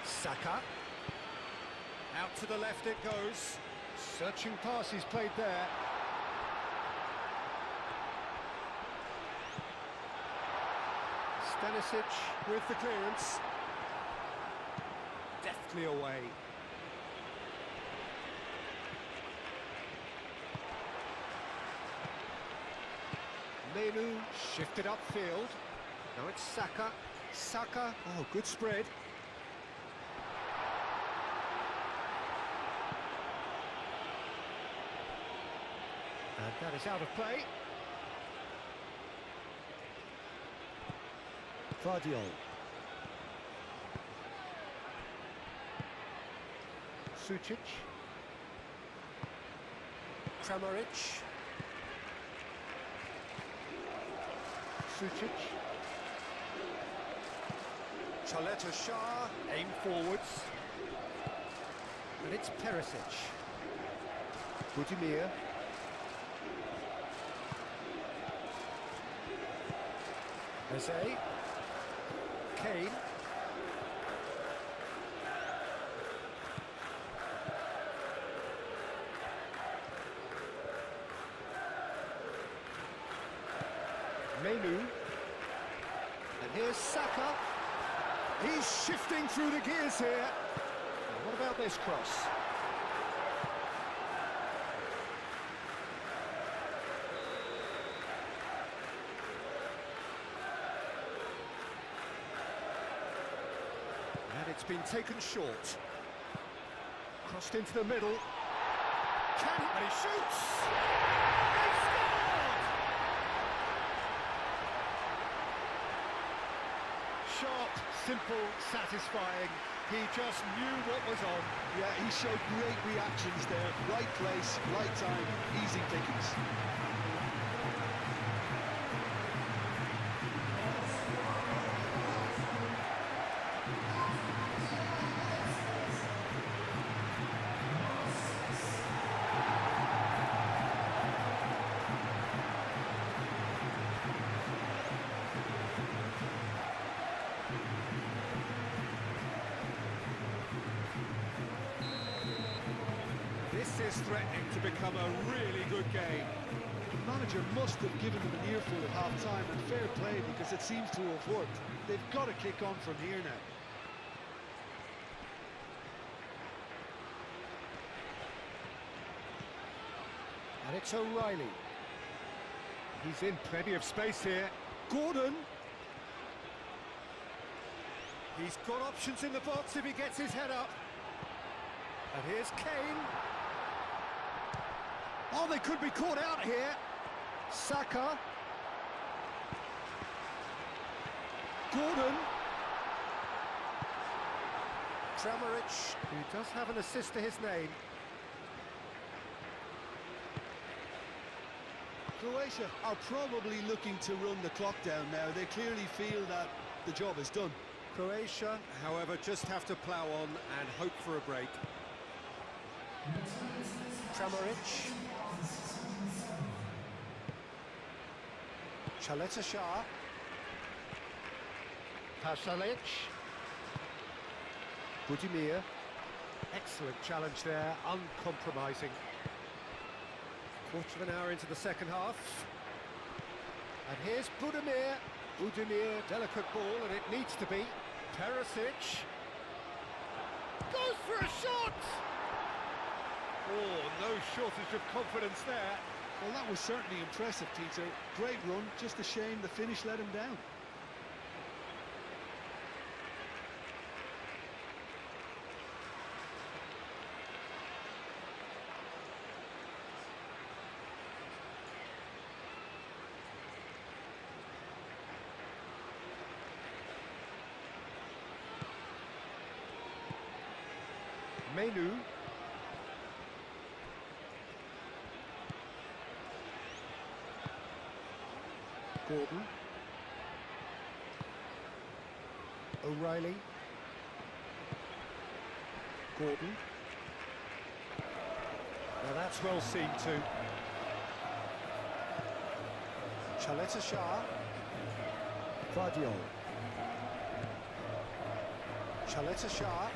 Saka. Out to the left it goes. Searching pass he's played there. Stanisic with the clearance. Deftly away. Menu shifted upfield. Now it's Saka. Saka, oh, good spread. And that is out of play. Vardiol. Sucic. Kramaric. Sucic. Shah, aim forwards. And it's Perisic. Budimir. Eze. Kane. Menu. And here's Saka. He's shifting through the gears here. And what about this cross? And it's been taken short. Crossed into the middle. And he shoots! Sharp, simple, satisfying. He just knew what was on. Yeah, he showed great reactions there. Right place, right time, easy pickings. This is threatening to become a really good game. The manager must have given them an earful at half-time, and fair play, because it seems to have worked. They've got to kick on from here now. And it's O'Reilly. He's in plenty of space here. Gordon. He's got options in the box if he gets his head up. And here's Kane. Oh, they could be caught out here. Saka. Gordon. Kramaric, who does have an assist to his name. Croatia are probably looking to run the clock down now. They clearly feel that the job is done. Croatia, however, just have to plough on and hope for a break. Kramaric. Chaleta Shah. Pasalic. Budimir. Excellent challenge there, uncompromising. Quarter of an hour into the second half. And here's Budimir. Budimir, delicate ball, and it needs to be. Perisic. Goes for a shot! Oh, no shortage of confidence there. Well, that was certainly impressive, Peter. Great run, just a shame the finish let him down. Menu. Gordon. O'Reilly. Gordon. Now that's well seen too. Chaleta Shah. Vardiol. Chaleta Shah.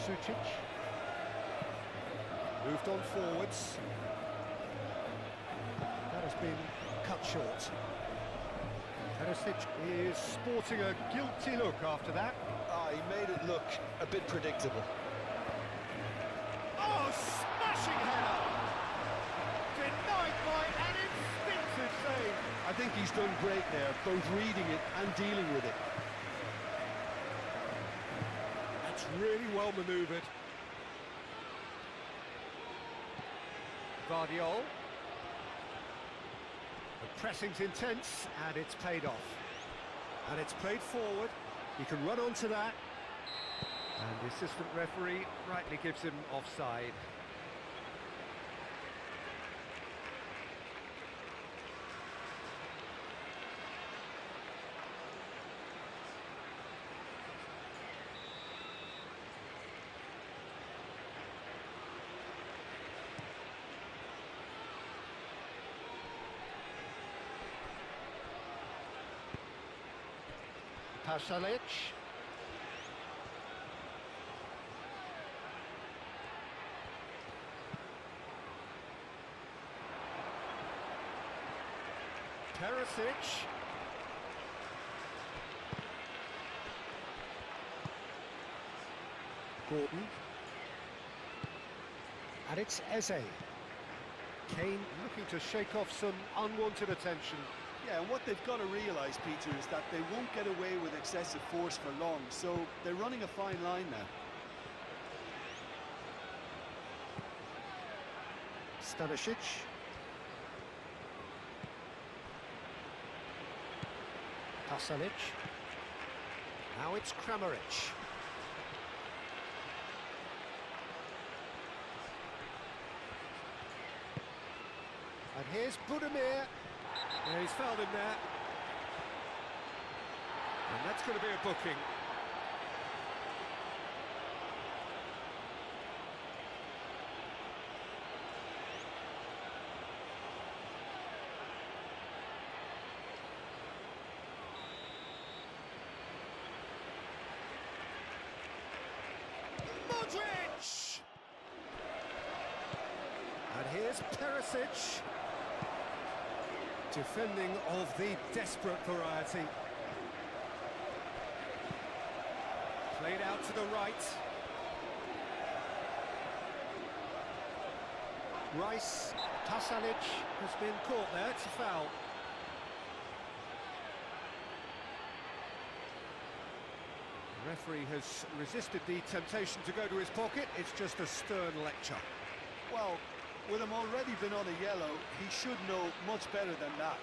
Sucic. Moved on forwards. That has been cut short. Perisic is sporting a guilty look after that. He made it look a bit predictable. Oh, smashing header! Denied by an instinctive save. I think he's done great there, both reading it and dealing with it. That's really well manoeuvred. Vardiol. The pressing's intense, and it's paid off. And it's played forward. He can run onto that. And the assistant referee rightly gives him offside. Pasalic. Perisic. Gordon. And it's Eze. Kane looking to shake off some unwanted attention. Yeah, and what they've got to realise, Peter, is that they won't get away with excessive force for long, so they're running a fine line now. Stanisic. Pasalic. Now it's Kramaric. And here's Budimir. Yeah, he's fouled him there. And that's going to be a booking. Modric! And here's Perisic. Defending of the desperate variety. Played out to the right. Rice, Pasalic has been caught there, it's a foul. The referee has resisted the temptation to go to his pocket, it's just a stern lecture. Well, with him already been on a yellow, he should know much better than that.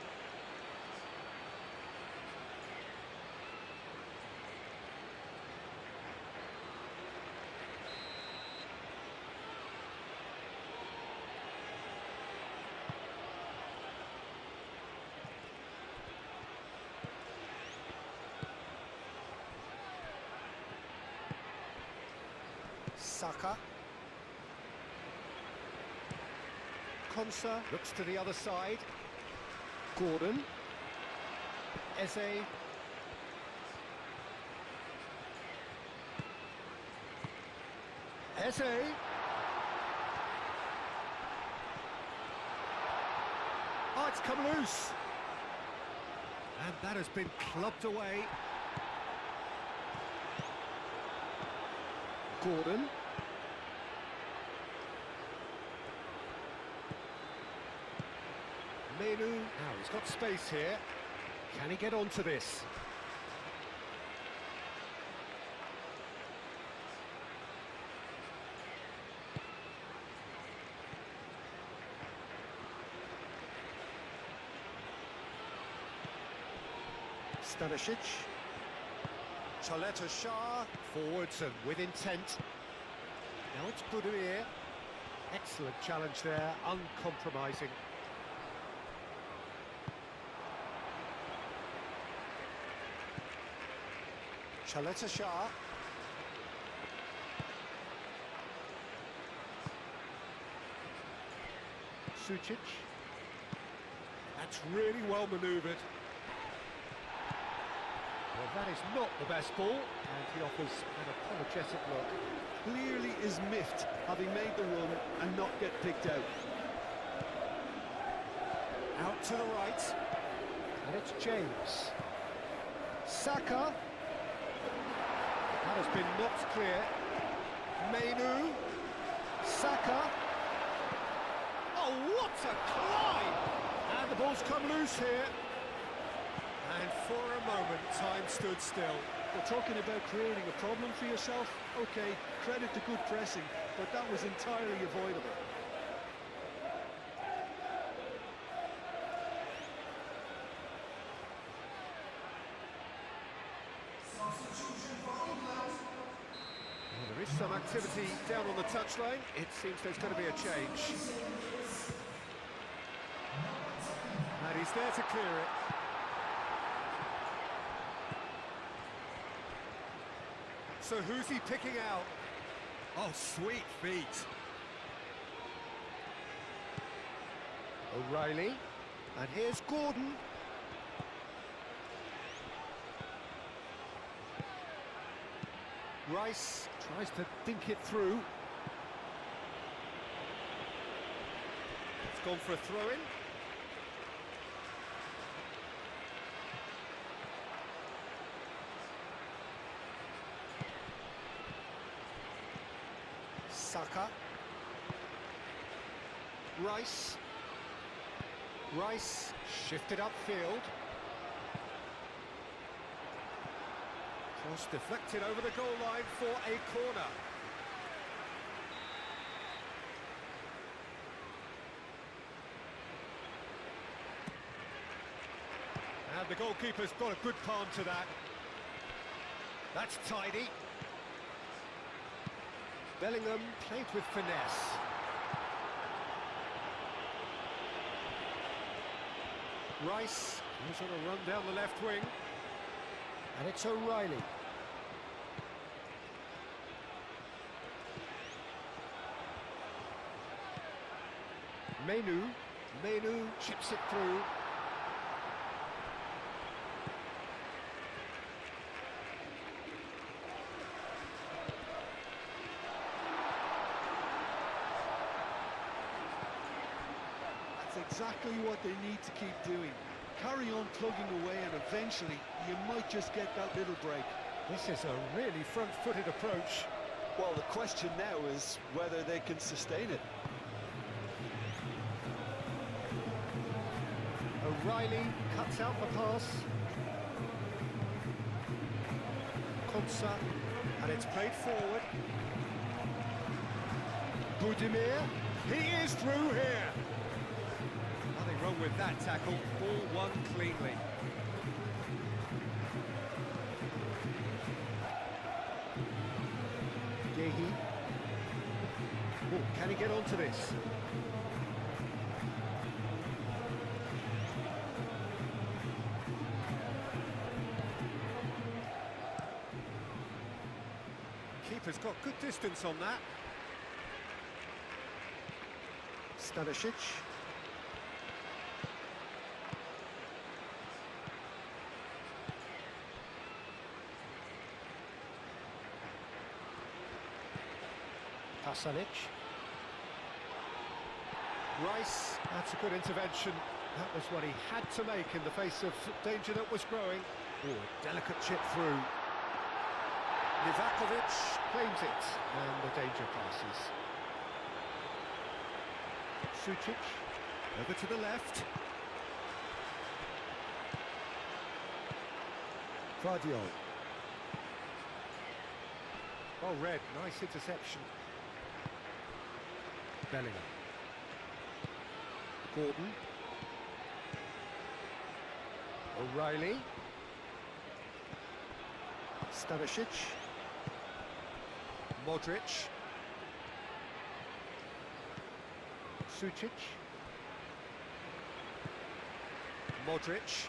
Saka. Konsa looks to the other side. Gordon. Eze. Eze. Oh, it's come loose. And that has been clubbed away. Gordon. Menu. Now he's got space here. Can he get onto this? Stanisic. Chaleta Shah. Forwards and with intent. Now it's Budimir. Excellent challenge there, uncompromising. Chaleta Shah. Sucic. That's really well manoeuvred. Well, that is not the best ball, and he offers an apologetic look. Clearly is miffed, having made the run and not get picked out. Out to the right, and it's James. Saka. That has been knocked clear. Menu. Saka. Oh, what a climb! And the ball's come loose here. And for a moment, time stood still. We're talking about creating a problem for yourself. Okay, credit to good pressing, but that was entirely avoidable. Well, there is some activity down on the touchline. It seems there's going to be a change. And he's there to clear it. So who's he picking out? Oh, sweet feet. O'Reilly. And here's Gordon. Rice tries to dink it through. It's gone for a throw-in. Saka. Rice. Rice shifted upfield. Cross deflected over the goal line for a corner. And the goalkeeper's got a good palm to that. That's tidy. Bellingham played with finesse. Rice goes on a run down the left wing. And it's O'Reilly. Menu chips it through. Exactly what they need to keep doing. Carry on plugging away and eventually you might just get that little break. This is a really front-footed approach. Well, the question now is whether they can sustain it. O'Reilly cuts out the pass. Konsa, and it's played forward. Budimir, he is through here. Nothing wrong with that tackle, ball won cleanly. Gehi. Oh, can he get onto this? Keeper's got good distance on that. Stanisic. Pasalic. Rice, that's a good intervention. That was what he had to make in the face of danger that was growing. Oh, delicate chip through. Livakovic claims it, and the danger passes. Sucic, over to the left. Guardiol. Oh, Red, nice interception. Bellingham. Gordon. O'Reilly. Stanisic. Modric. Sucic. Modric.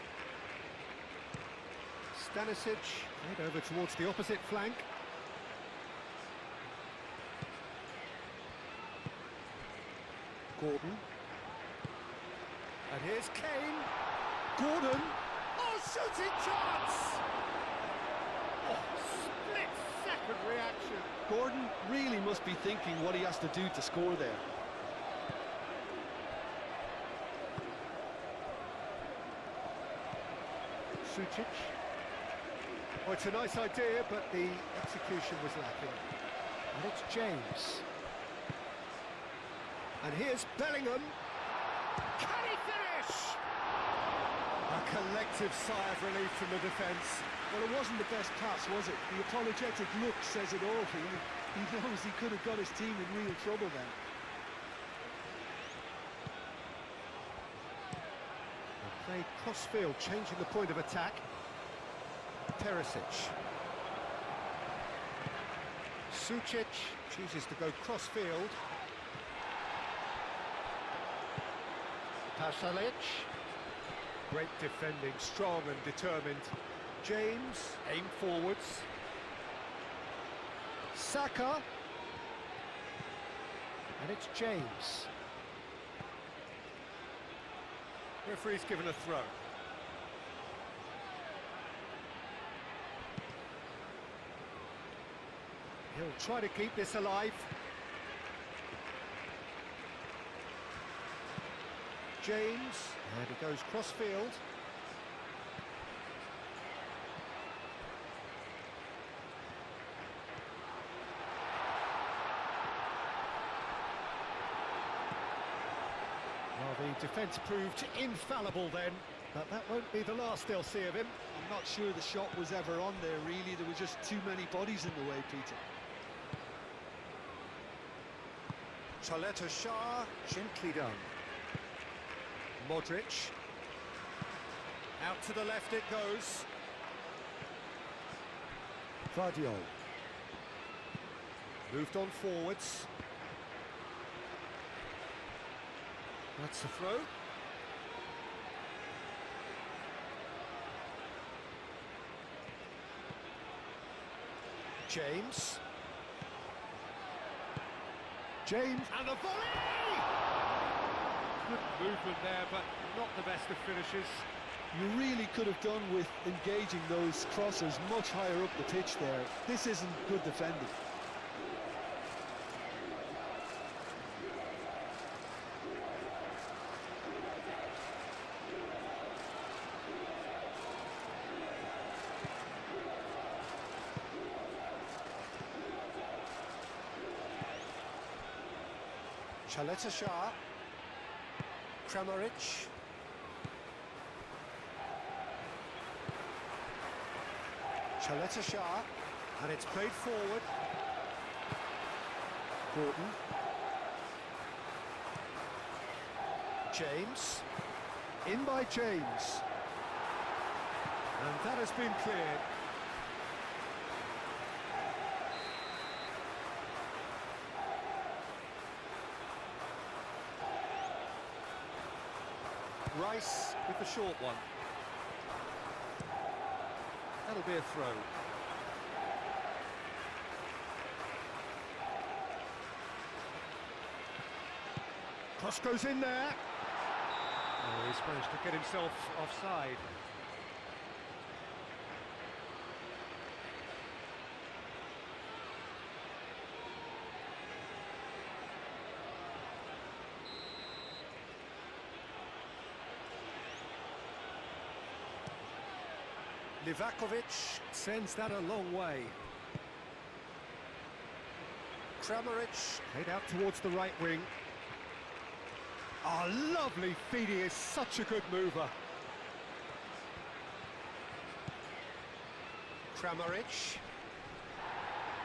Stanisic. Played over towards the opposite flank. Gordon. And here's Kane. Gordon. Oh, shooting chance! Oh, split-second reaction. Gordon really must be thinking what he has to do to score there. Sucic. Oh, it's a nice idea, but the execution was lacking. And it's James. And here's Bellingham. Can he finish? A collective sigh of relief from the defence. Well, it wasn't the best pass, was it? The apologetic look says it all for you. He knows he could have got his team in real trouble then. They played cross-field, changing the point of attack. Perisic. Sucic chooses to go cross-field. Pasalic. Great defending, strong and determined. James, aim forwards. Saka. And it's James. Referee's given a throw. He'll try to keep this alive. James, and he goes cross-field. Well, the defence proved infallible then, but that won't be the last they'll see of him. I'm not sure the shot was ever on there, really. There were just too many bodies in the way, Peter. Chaleta Shah, gently done. Modric. Out to the left it goes. Guardiol. Moved on forwards. That's the throw. James. James. And the volley! Good movement there, but not the best of finishes. You really could have done with engaging those crossers much higher up the pitch there. This isn't good defending. Chaleta Shah. Kramaric. Chaleta Shah. And it's played forward. Gordon. James. In by James. And that has been cleared. Rice with the short one. That'll be a throw. Cross goes in there. Oh, he's managed to get himself offside. Livakovic sends that a long way. Kramaric head out towards the right wing. Oh, lovely feed, he is such a good mover. Kramaric.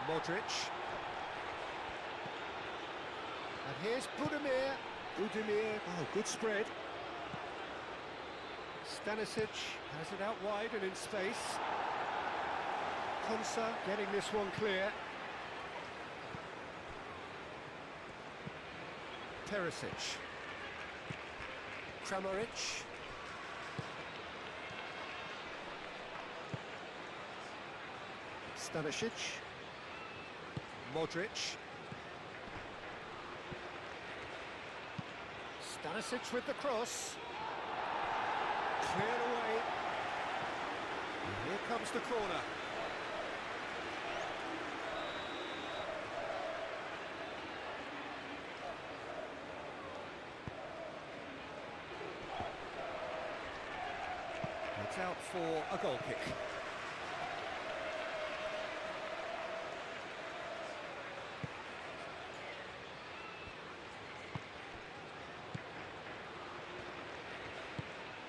Modric. And here's Budimir. Oh, good spread. Stanisic has it out wide and in space. Konsa getting this one clear. Perisic. Kramaric. Stanisic. Modric. Stanisic with the cross. Cleared away. And here comes the corner. It's out for a goal kick.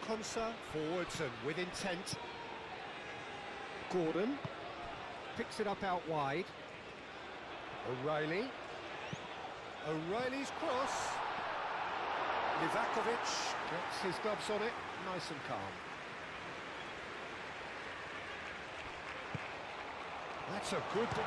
Konsa forwards and with intent. Gordon picks it up out wide. O'Reilly. O'Reilly's cross. Livakovic gets his gloves on it, nice and calm. That's a good... Kane!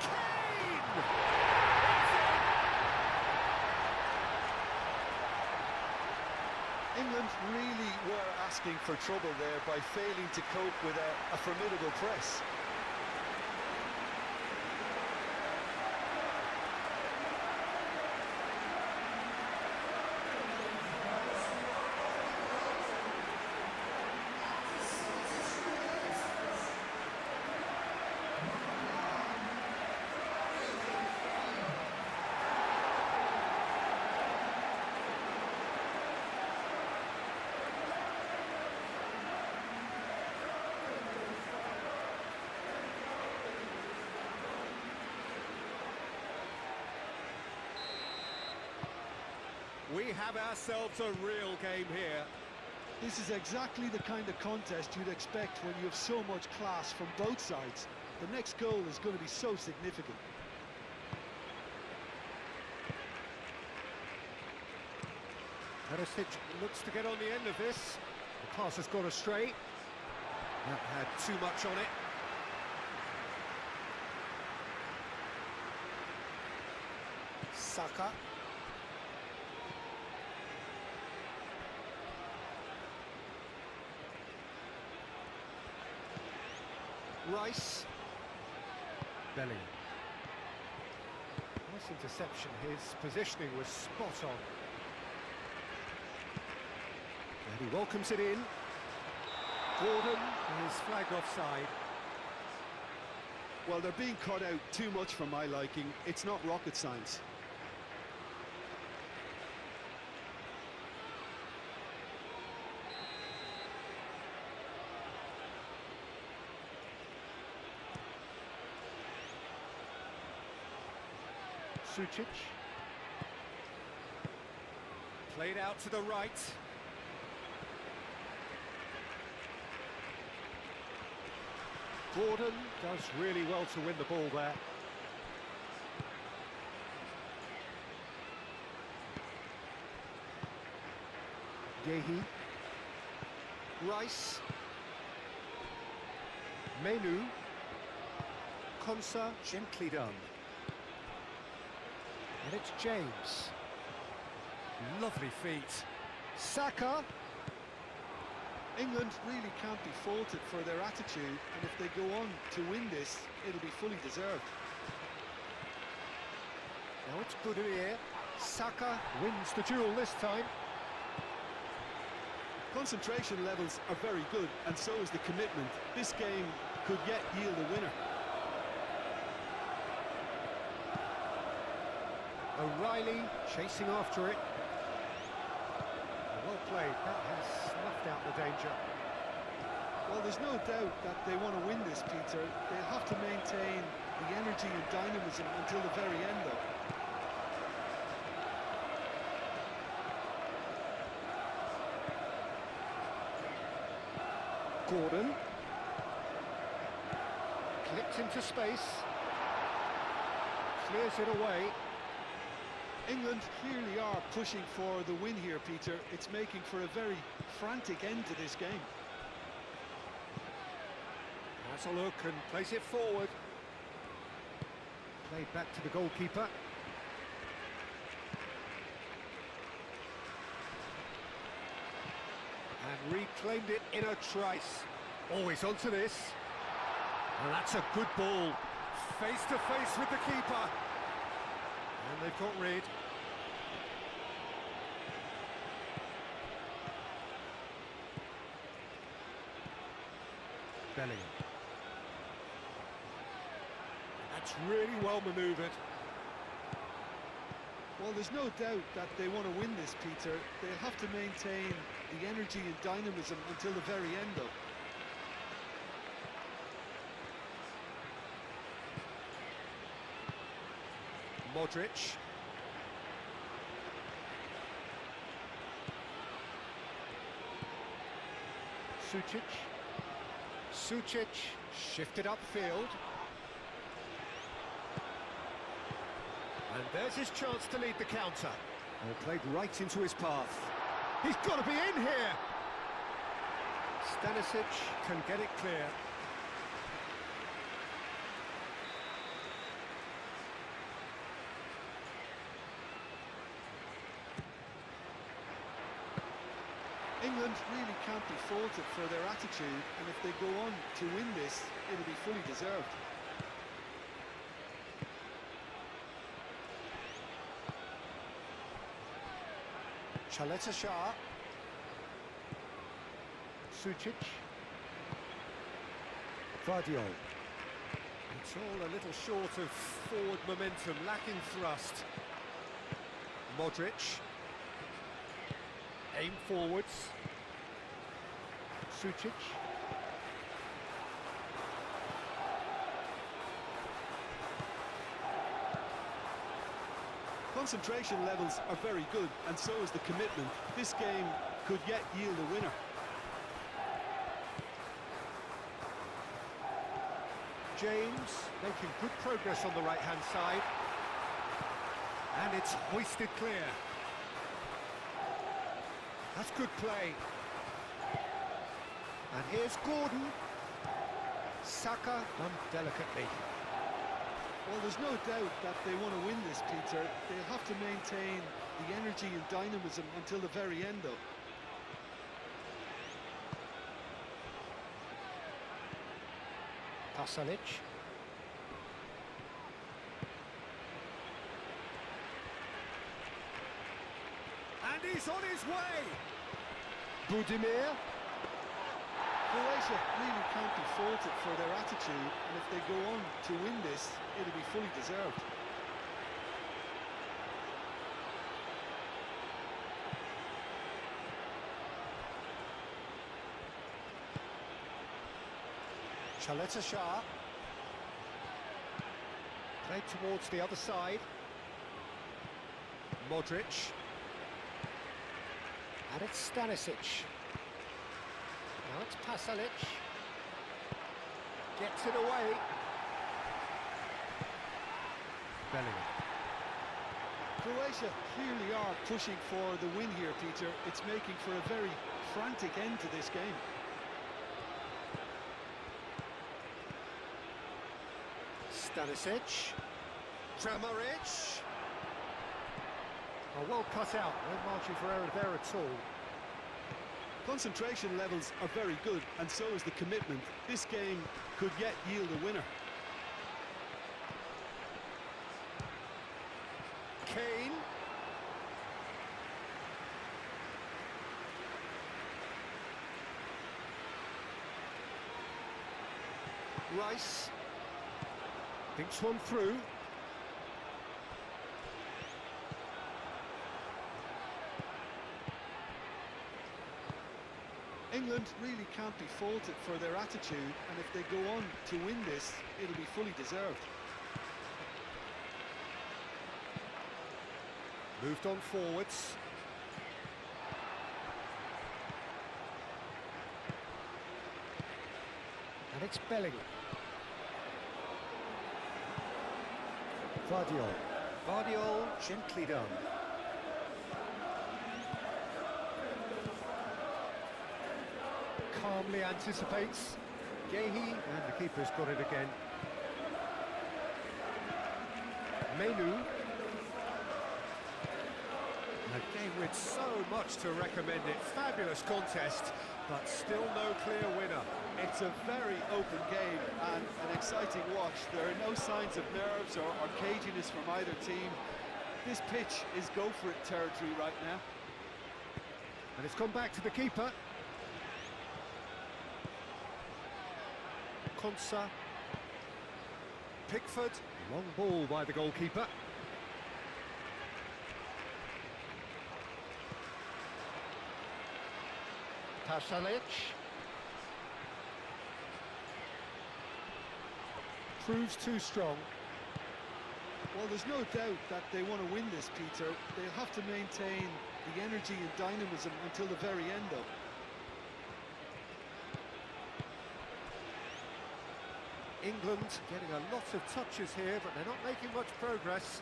England really were asking for trouble there by failing to cope with a formidable press. We have ourselves a real game here. This is exactly the kind of contest you'd expect when you have so much class from both sides. The next goal is going to be so significant. Perisic looks to get on the end of this. The pass has gone astray. That had too much on it. Saka. Rice. Bellingham. Nice interception. His positioning was spot on. And he welcomes it in. Gordon is flagged offside. Well, they're being cut out too much for my liking. It's not rocket science. Sucic. Played out to the right. Gordon does really well to win the ball there. Yehi. Rice. Menu. Konsa, gently done. And it's James. Lovely feet. Saka. England really can't be faulted for their attitude, and if they go on to win this, it'll be fully deserved. Now it's Budimir. Saka wins the duel this time. Concentration levels are very good, and so is the commitment. This game could yet yield a winner. O'Reilly chasing after it. Well played, that has snuffed out the danger. Well, there's no doubt that they want to win this, Peter. They'll have to maintain the energy and dynamism until the very end, though. Gordon. Clipped into space. Clears it away. England clearly are pushing for the win here, Peter. It's making for a very frantic end to this game. Has a look and plays it forward. Played back to the goalkeeper. And reclaimed it in a trice. Always onto this. And that's a good ball. Face to face with the keeper. And they've got rid. Bellingham. That's really well manoeuvred. Well, there's no doubt that they want to win this, Peter. They'll have to maintain the energy and dynamism until the very end, though. Modric. Sucic shifted upfield. And there's his chance to lead the counter. And played right into his path. He's got to be in here! Stanisic can get it clear. England really can't be faulted for their attitude, and if they go on to win this, it'll be fully deserved. Chaleta Shah. Sucic. Vardiol. It's all a little short of forward momentum, lacking thrust. Modric. Aim forwards. Sucic. Concentration levels are very good, and so is the commitment. This game could yet yield a winner. James making good progress on the right-hand side. And it's hoisted clear. That's good play. And here's Gordon. Saka done delicately. Well, there's no doubt that they want to win this, Peter. They'll have to maintain the energy and dynamism until the very end, though. Pasalic. And he's on his way! Budimir. Croatia really can't be faulted for their attitude, and if they go on to win this, it'll be fully deserved. Chaleta Shah. Played towards the other side. Modric. And it's Stanisic. Now it's Pasalic. Gets it away. Bellingham. Croatia clearly are pushing for the win here, Peter. It's making for a very frantic end to this game. Stanisic. Kramaric. Oh, well cut out. No margin for error there at all. Concentration levels are very good, and so is the commitment. This game could yet yield a winner. Kane. Rice. Thinks one through. England really can't be faulted for their attitude, and if they go on to win this, it'll be fully deserved. Moved on forwards. And it's Bellingham. Vardiol. Vardiol, gently done. Calmly anticipates. Gehi, and the keeper's got it again. Menu. A game with so much to recommend it. Fabulous contest, but still no clear winner. It's a very open game and an exciting watch. There are no signs of nerves or caginess from either team. This pitch is go-for-it territory right now. And it's gone back to the keeper. Konsa. Pickford. Long ball by the goalkeeper. Pasalic. Proves too strong. Well, there's no doubt that they want to win this, Peter. They'll have to maintain the energy and dynamism until the very end, though. England getting a lot of touches here, but they're not making much progress.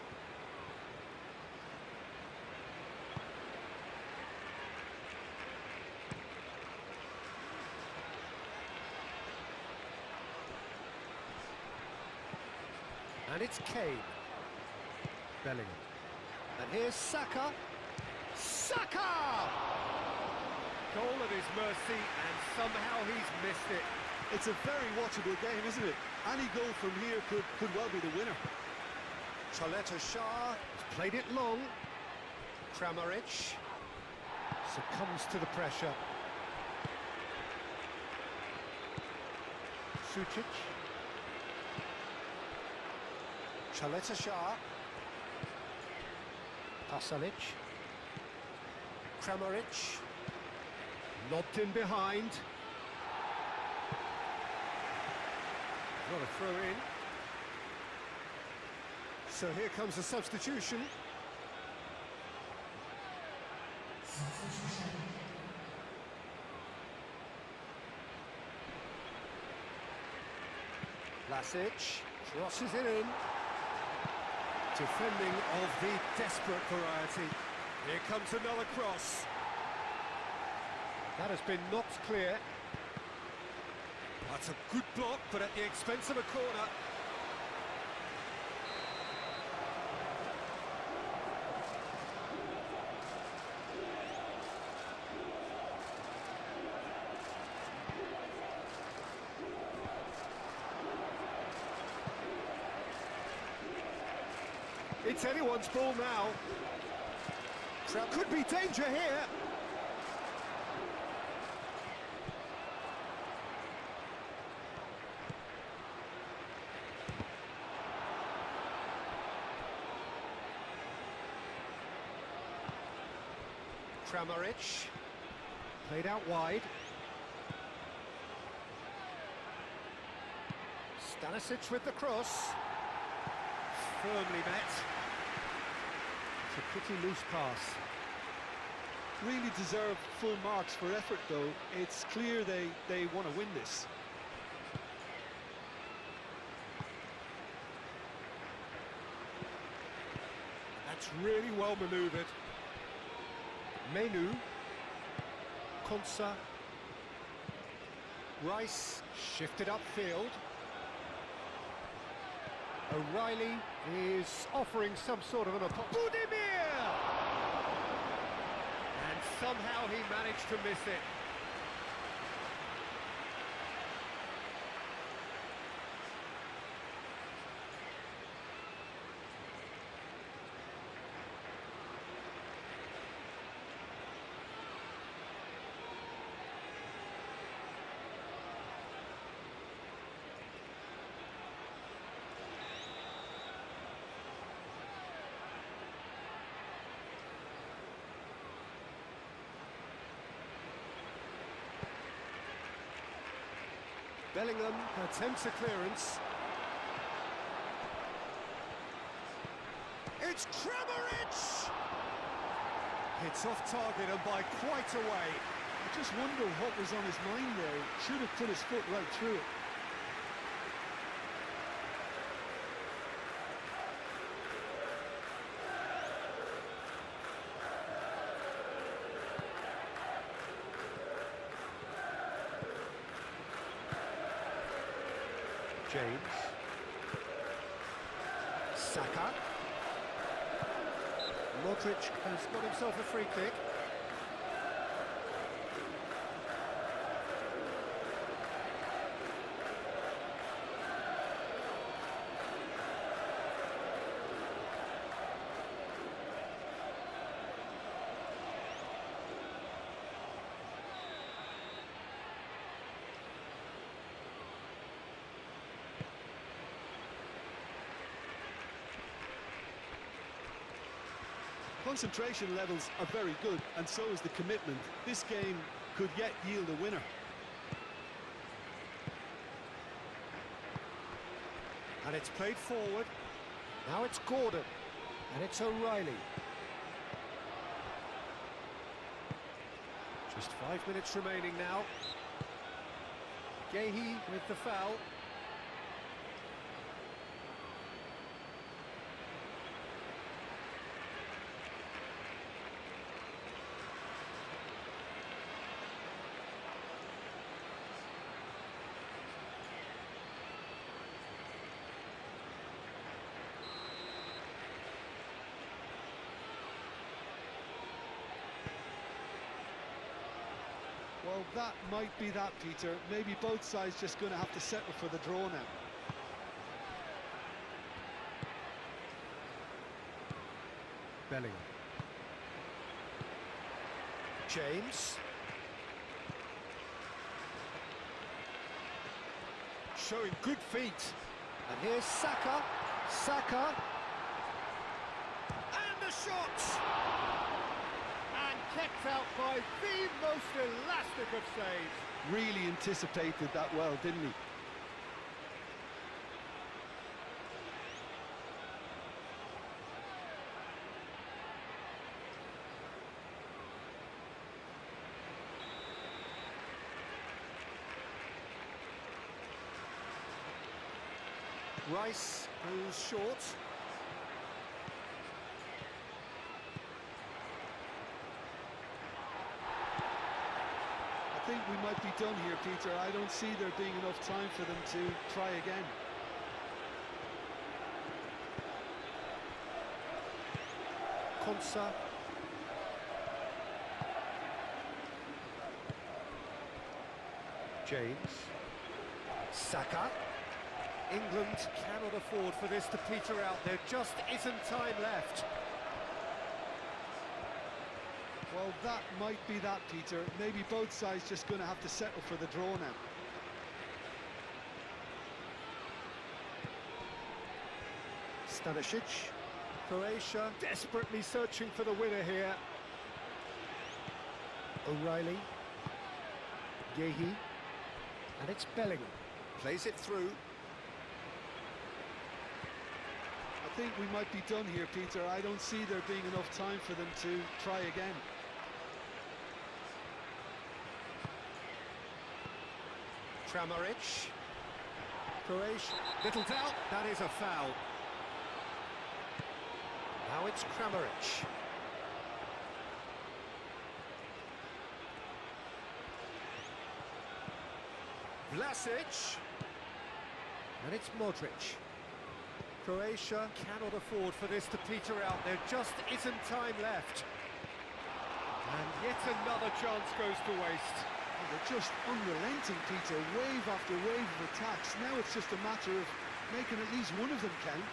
And it's Kane. Bellingham. And here's Saka. Saka! Goal at his mercy, and somehow he's missed it. It's a very watchable game, isn't it? Any goal from here could well be the winner. Chaleta Shah has played it long. Kramaric succumbs to the pressure. Sucic. Chaleta Shah. Pasalic. Kramaric. Lobbed in behind. Not a throw in. So here comes a substitution. Vlasic crosses it in. Defending of the desperate variety. Here comes another cross. That has been knocked clear. That's a good block, but at the expense of a corner. It's anyone's ball now. Could be danger here. Kramaric, played out wide. Stanisic with the cross. Firmly met. It's a pretty loose pass. Really deserve full marks for effort, though. It's clear they want to win this. That's really well manoeuvred. Menu, Konsa, Rice, shifted upfield. O'Reilly is offering some sort of an apology. Budimir! And somehow he managed to miss it. Bellingham attempts a clearance. It's Kramaric! Hits off target and by quite a way. I just wonder what was on his mind there. Should have put his foot right through it. James. Saka. Modric has got himself a free kick. Concentration levels are very good, and so is the commitment. This game could yet yield a winner. And it's played forward. Now it's Gordon. And it's O'Reilly. Just 5 minutes remaining now. Gehi with the foul. Well, that might be that, Peter. Maybe both sides just going to have to settle for the draw now. Bellingham. James. Showing good feet. And here's Saka. Saka. And the shot! And kept out by the most elastic of saves. Really anticipated that well, didn't he? Rice goes short. I think we might be done here, Peter. I don't see there being enough time for them to try again. Konsa. James. Saka. England cannot afford for this to peter out. There just isn't time left. Well, that might be that, Peter. Maybe both sides just going to have to settle for the draw now. Stanisic. Croatia desperately searching for the winner here. O'Reilly. Gehi. And it's Bellingham. Plays it through. I think we might be done here, Peter. I don't see there being enough time for them to try again. Kramaric. Croatia. Little doubt, that is a foul. Now it's Kramaric. Vlasic. And it's Modric. Croatia cannot afford for this to peter out. There just isn't time left. And yet another chance goes to waste. And they're just unrelenting, Peter. Wave after wave of attacks. Now it's just a matter of making at least one of them count.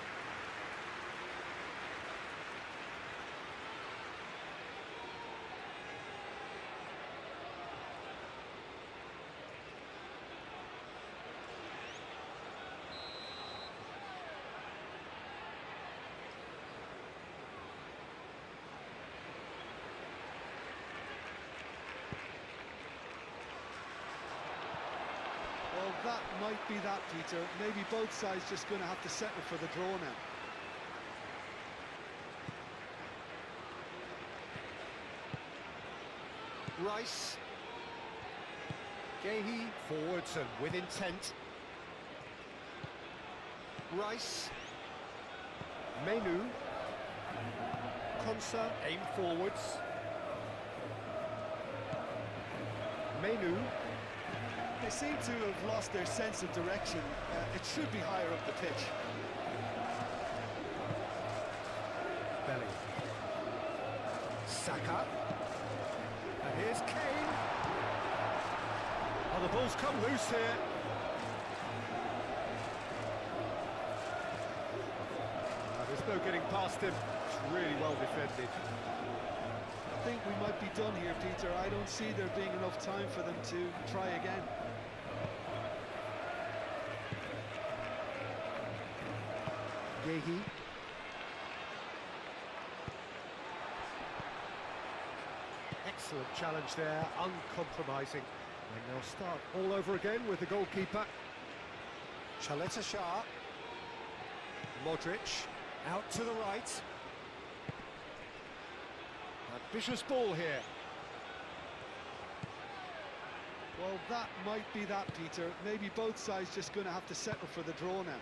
Well, that might be that, Peter. Maybe both sides just going to have to settle for the draw now. Rice. Gahey forwards and with intent. Rice. Menu. Konsa aim forwards. Menu. They seem to have lost their sense of direction. It should be higher up the pitch. Belly. Saka. And here's Kane. Oh, the ball's come loose here. There's no getting past him. It's really well defended. I think we might be done here, Peter. I don't see there being enough time for them to try again. Gahey. Excellent challenge there, uncompromising. And they'll start all over again with the goalkeeper. Chaleta Shah. Modric, out to the right. Ambitious ball here. Well, that might be that, Peter. Maybe both sides just going to have to settle for the draw now.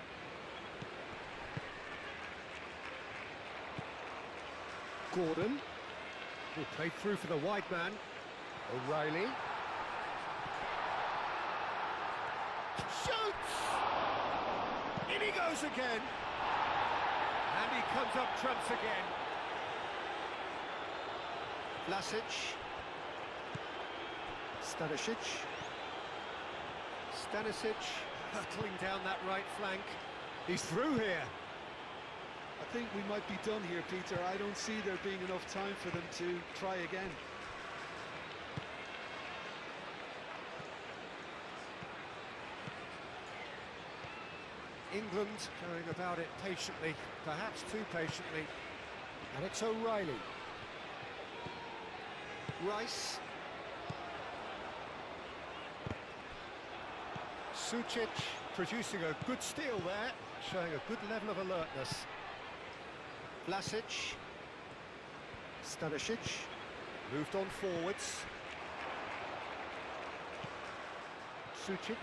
Gordon. Will play through for the wide man. O'Reilly. Shoots! In he goes again. And he comes up trumps again. Vlasic. Stanisic hurtling down that right flank. He's through here. I think we might be done here, Peter. I don't see there being enough time for them to try again. England going about it patiently, perhaps too patiently. And it's O'Reilly. Rice. Sucic producing a good steal there, showing a good level of alertness. Vlasic. Stanisic. Moved on forwards. Sucic.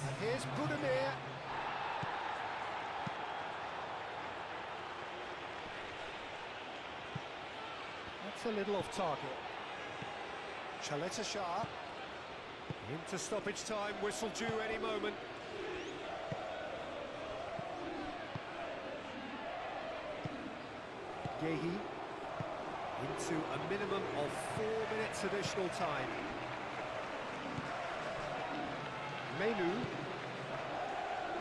And here's Budimir. That's a little off target. Chaleta Shah. Into stoppage time, whistle due any moment. Gahey into a minimum of 4 minutes additional time. Menu.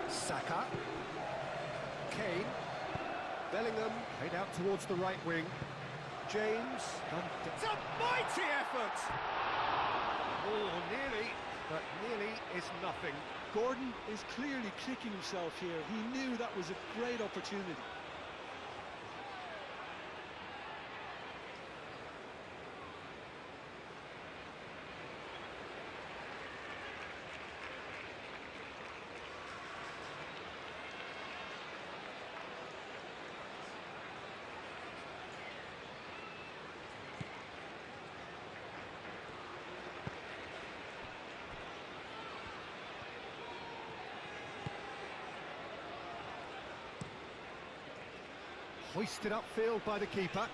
Saka. Kane. Bellingham played out towards the right wing. James. It's a mighty effort! Oh, nearly, but nearly is nothing. Gordon is clearly kicking himself here. He knew that was a great opportunity. Hoisted upfield by the keeper.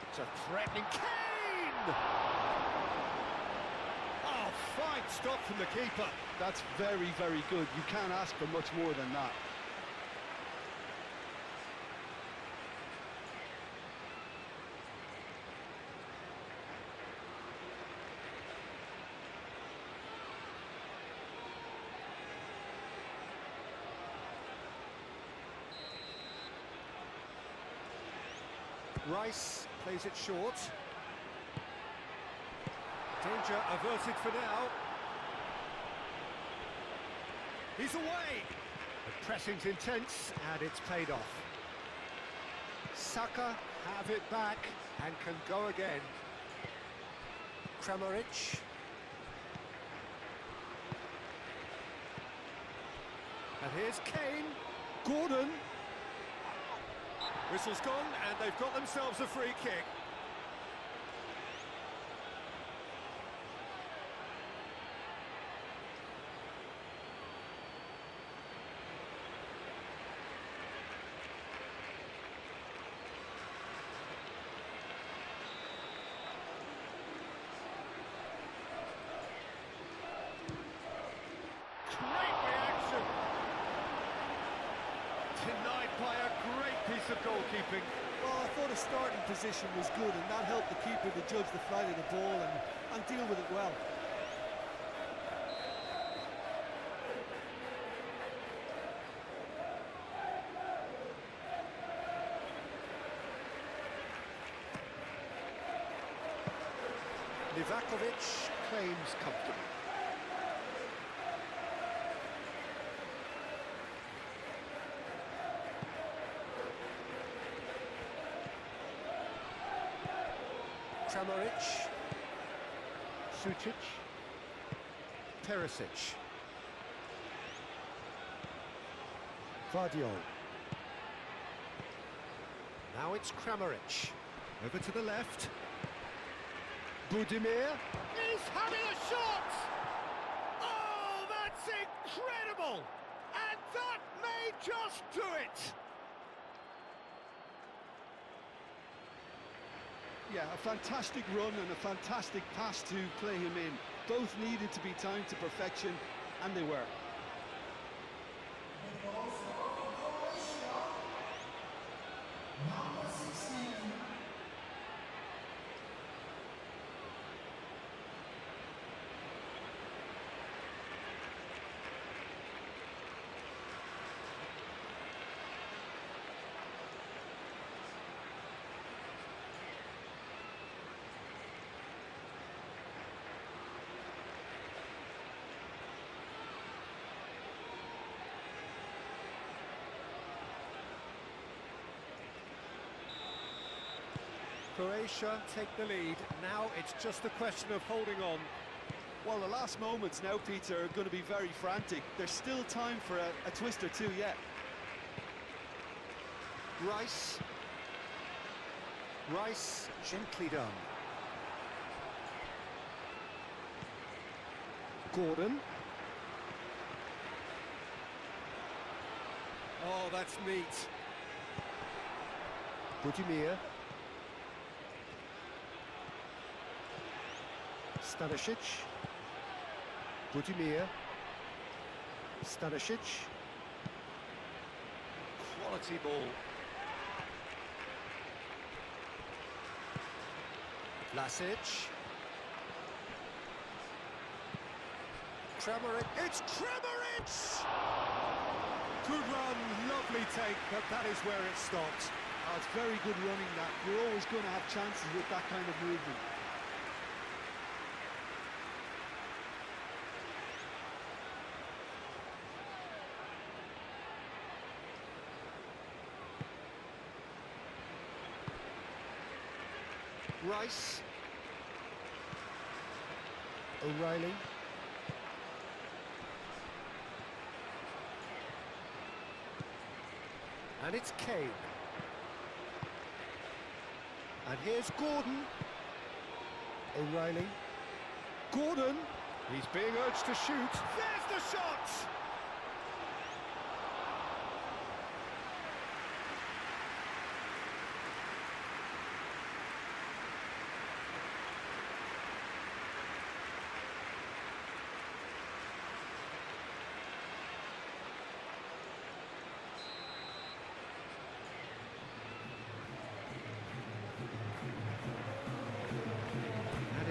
It's a threatening Kane! Oh, fine stop from the keeper. That's very, very good. You can't ask for much more than that. Rice plays it short. Danger averted for now. He's away. The pressing's intense and it's paid off. Saka have it back and can go again. Kramaric. And here's Kane. Gordon. Whistle's gone, and they've got themselves a free kick. Great reaction. Denied by a great piece of goalkeeping. Well, I thought his starting position was good, and that helped the keeper to judge the flight of the ball and deal with it well. Livakovic claims comfortably. Kramaric, Sucic, Perisic, Vardiol. Now it's Kramaric, over to the left. Budimir is having a shot! Oh, that's incredible! And that may just do it! Yeah, a fantastic run and a fantastic pass to play him in. Both needed to be timed to perfection, and they were. Croatia take the lead. Now it's just a question of holding on. Well, the last moments now, Peter, are going to be very frantic. There's still time for a twist or two yet. Rice. Rice, gently done. Gordon. Oh, that's neat. Budimir. Stanisic. Budimir. Stanisic. Quality ball. Vlasic. Kramaric. It's Kramaric! Good run, lovely take, but that is where it stopped. Oh, it's very good running that. You're always going to have chances with that kind of movement. Rice. O'Reilly. And it's Kane. And here's Gordon. O'Reilly. Gordon. He's being urged to shoot. There's the shot!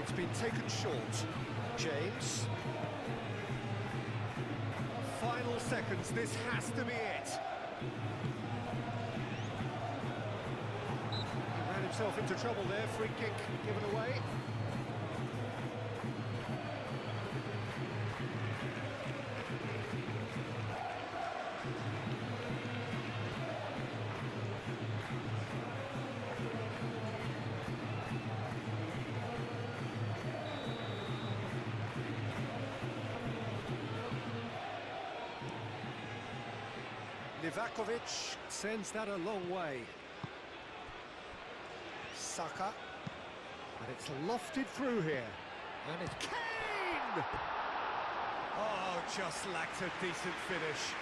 It's been taken short. James. Final seconds, this has to be it. He ran himself into trouble there, free kick given away. Livakovic sends that a long way. Saka. And it's lofted through here. And it's Kane! Oh, just lacked a decent finish.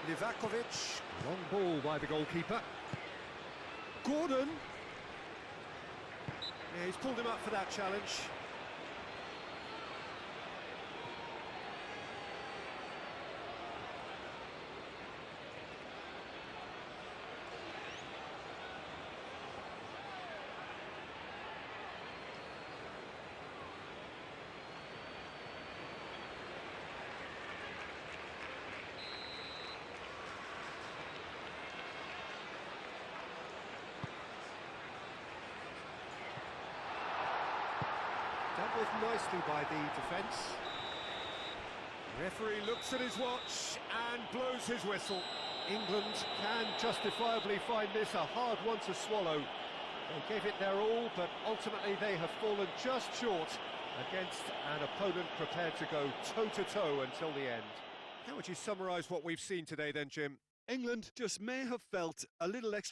Livakovic, long ball by the goalkeeper. Gordon. Yeah, he's pulled him up for that challenge. Dealt with nicely by the defence. Referee looks at his watch and blows his whistle. England can justifiably find this a hard one to swallow. They gave it their all, but ultimately they have fallen just short against an opponent prepared to go toe-to-toe until the end. How would you summarise what we've seen today then, Jim? England just may have felt a little extra